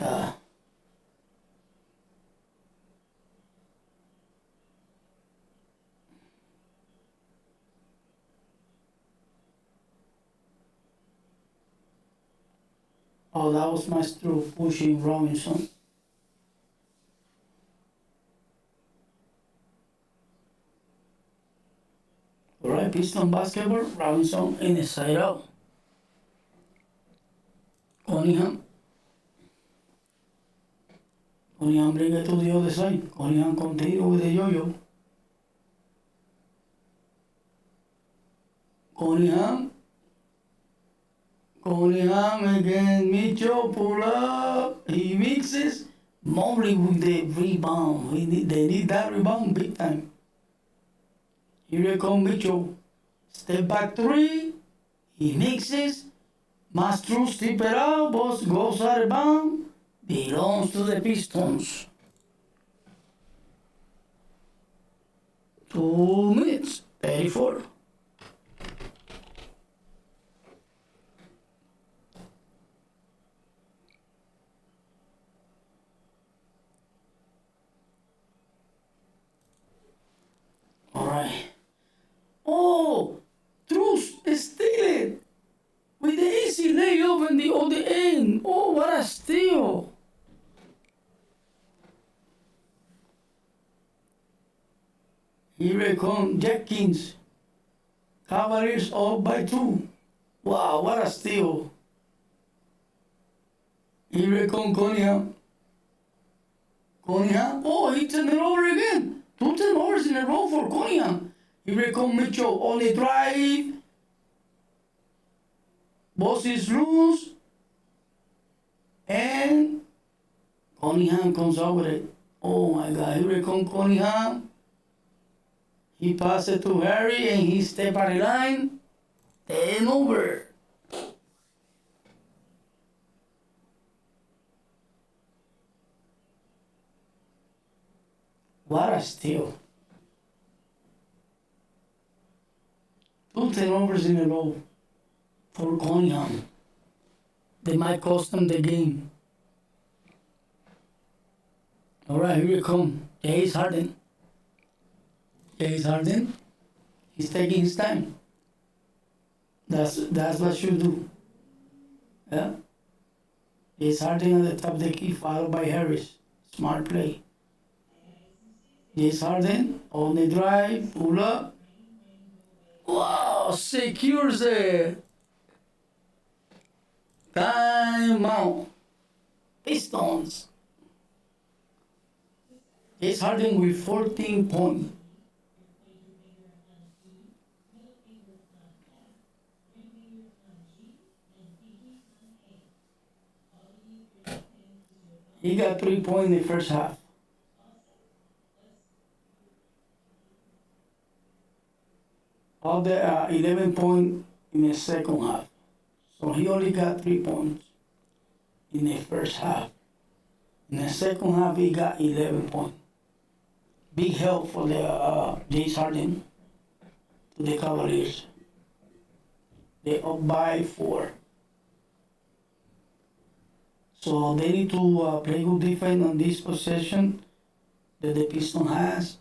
Oh, that was Maestro pushing Robinson. Alright, Piston basketball, Robinson in the side out. Cunningham bring it to the other side. Cunningham continue with the yo-yo. Cunningham against Mitchell, pull up. He mixes. Mobley with the rebound. They need that rebound big time. Here comes Mitchell. Step back 3. He mixes. Mastro step it out. Boss goes out of bounds. Belongs to the Pistons. 2 minutes. 34. Alright. Oh! Truce steal it! With the easy layup and the other end. Oh, what a steal! Here it comes Jenkins. Cavaliers up by 2. Wow, what a steal! Here it comes Cunningham Cunningham. Oh, he turned it over again. 2 turnovers in a row for Cunningham. Here comes Mitchell on the drive. Boss is loose. And Cunningham comes out with it. Oh my God, here comes Cunningham. He passed it to Harry and he stepped on the line. 10 over. What a steal. 2 turnovers in a row for Cunningham. They might cost them the game. Alright, here we come. James Harden. James Harden. He's taking his time. That's what you do. Yeah? James Harden at the top of the key, followed by Harris. Smart play. James Harden on the drive, pull up. Wow, secures it. Timeout. Pistons. James Harden with 14 points. He got 3 points in the first half. All the 11 points in the second half. So he only got 3 points in the first half. In the second half, he got 11 points. Big help for the James Harden to the Cavaliers. They up by 4. So they need to play good defense on this possession that the Pistons has.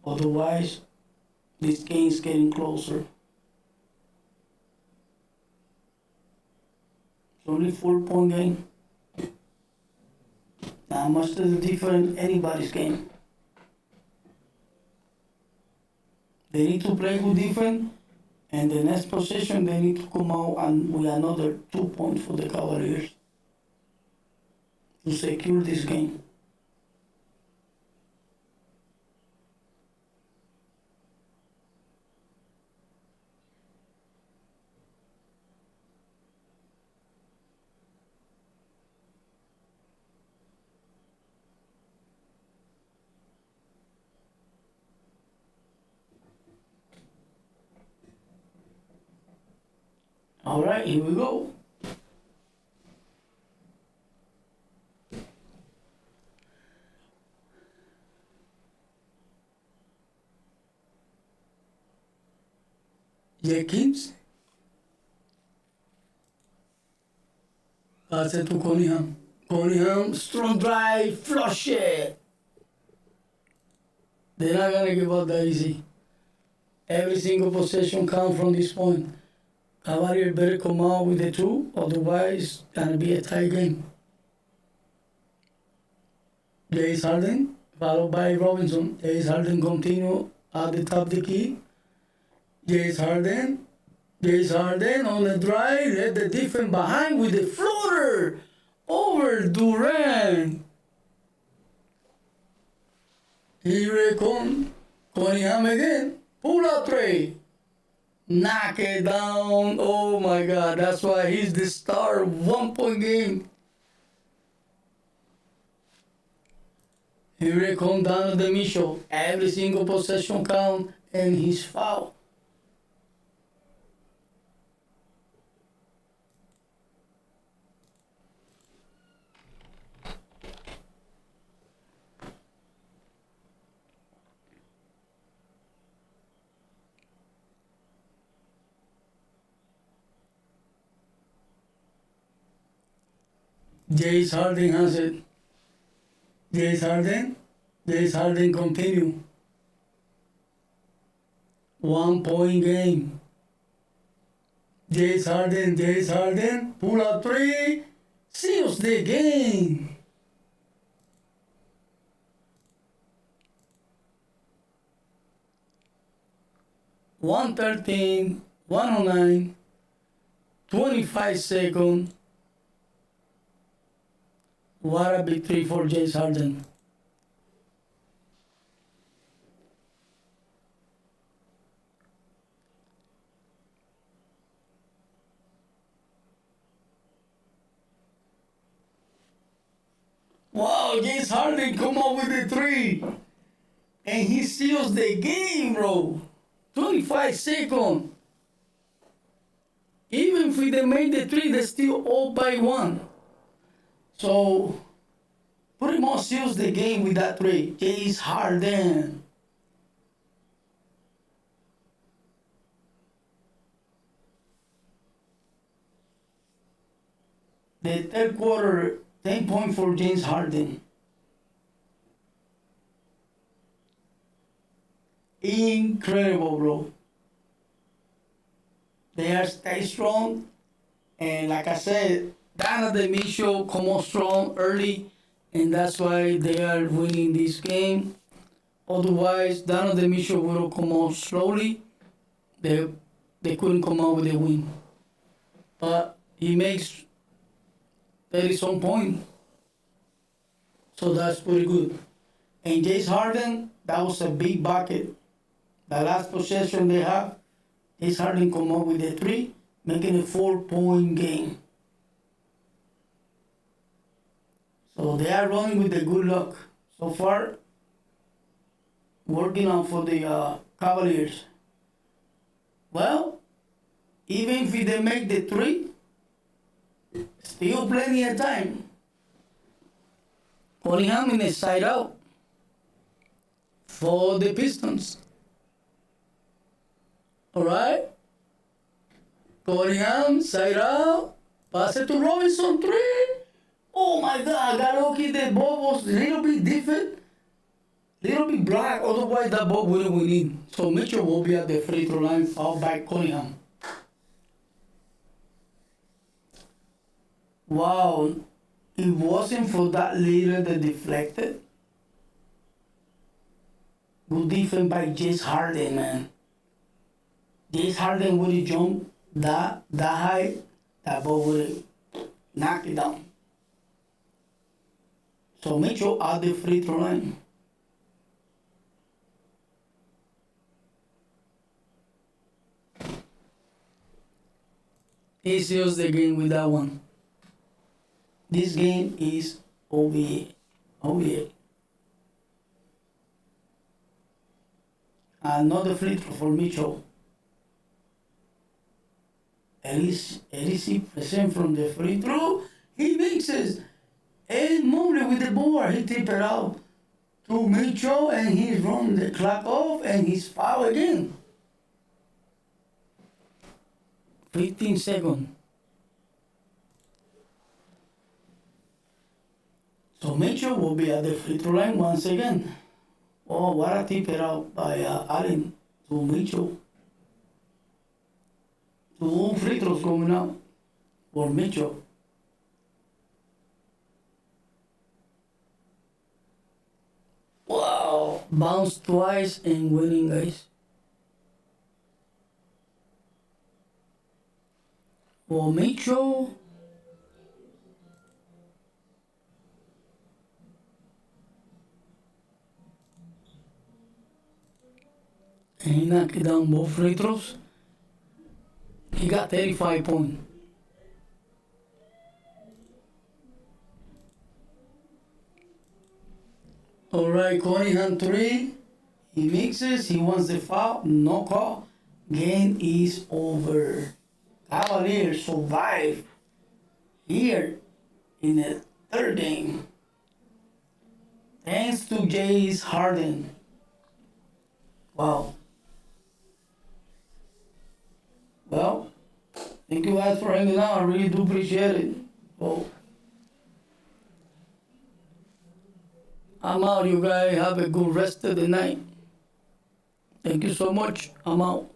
Otherwise, this game is getting closer. It's only 4-point game. Not much of the difference in anybody's game. They need to play good defense, and the next possession they need to come out and with another 2 points for the Cavaliers to secure this game. All right, here we go. Jenkins. Pass it to Cunningham. Cunningham, strong drive, flush it. They're not gonna give up that easy. Every single possession counts from this point. Cavaliers better come out with the 2, otherwise it's gonna be a tie game. James Harden, followed by Robinson. James Harden continue at the top of the key. James Harden on the drive, let the defense behind with the floater over Durant. Here it comes, Cunningham again, pull up 3. Knock it down. Oh my God, that's why he's the star. 1-point game. Here it comes down to the Mitchell. Every single possession count and he's foul. James Harden has it. James Harden continue. 1-point game. James Harden, pull up 3, seals the game. (1:13, 109, 25 seconds. What a victory for James Harden. Wow, James Harden come up with the three. And he seals the game, bro. 25 seconds. Even if they make the three, they're still up by one. So, pretty much seals the game with that three. James Harden. The third quarter, 10 points for James Harden. Incredible, bro. They are stay strong. And like I said, Dana the Mitchell come on strong early. And that's why they are winning this game. Otherwise, Dana the Mitchell will come on slowly. They couldn't come out with a win. But he makes 30 some point. So that's pretty good. And James Harden, that was a big bucket. The last possession they have, James Harden come up with a three, making a 4-point game. So they are running with the good luck. So far, working on for the Cavaliers. Well, even if they make the three, still plenty of time. Cunningham in a side out for the Pistons. Alright? Cunningham, side out. Pass it to Robinson, three. Oh my God, I got lucky. The ball was a little bit different. Little bit black, otherwise that ball wouldn't win in. So Mitchell will be at the free throw line, fouled by Cunningham. Wow, it wasn't for that little that deflected. Good defense by James Harden, man. James Harden would have jumped that high, that ball would have knocked it down. So Mitchell at the free throw line. He seals the game with that one. This game is over. Another free throw for Mitchell. 86% from the free throw. He mixes. And Mobley with the board. He tip it out to Mitchell and he's run the clock off and he's foul again. 15 seconds. So Mitchell will be at the free throw line once again. Oh, what a tip it out by Allen to Mitchell. Two free throws coming out for Mitchell. Wow, bounce twice and winning, guys. For Mitchell. And he knocked down both free throws. He got 35 points. Alright, Cunningham three. He mixes, he wants the foul, no call. Game is over. Cavaliers survive here in the third game. Thanks to James Harden. Wow. Well, thank you guys for hanging out. I really do appreciate it. So, I'm out, you guys. Have a good rest of the night. Thank you so much. I'm out.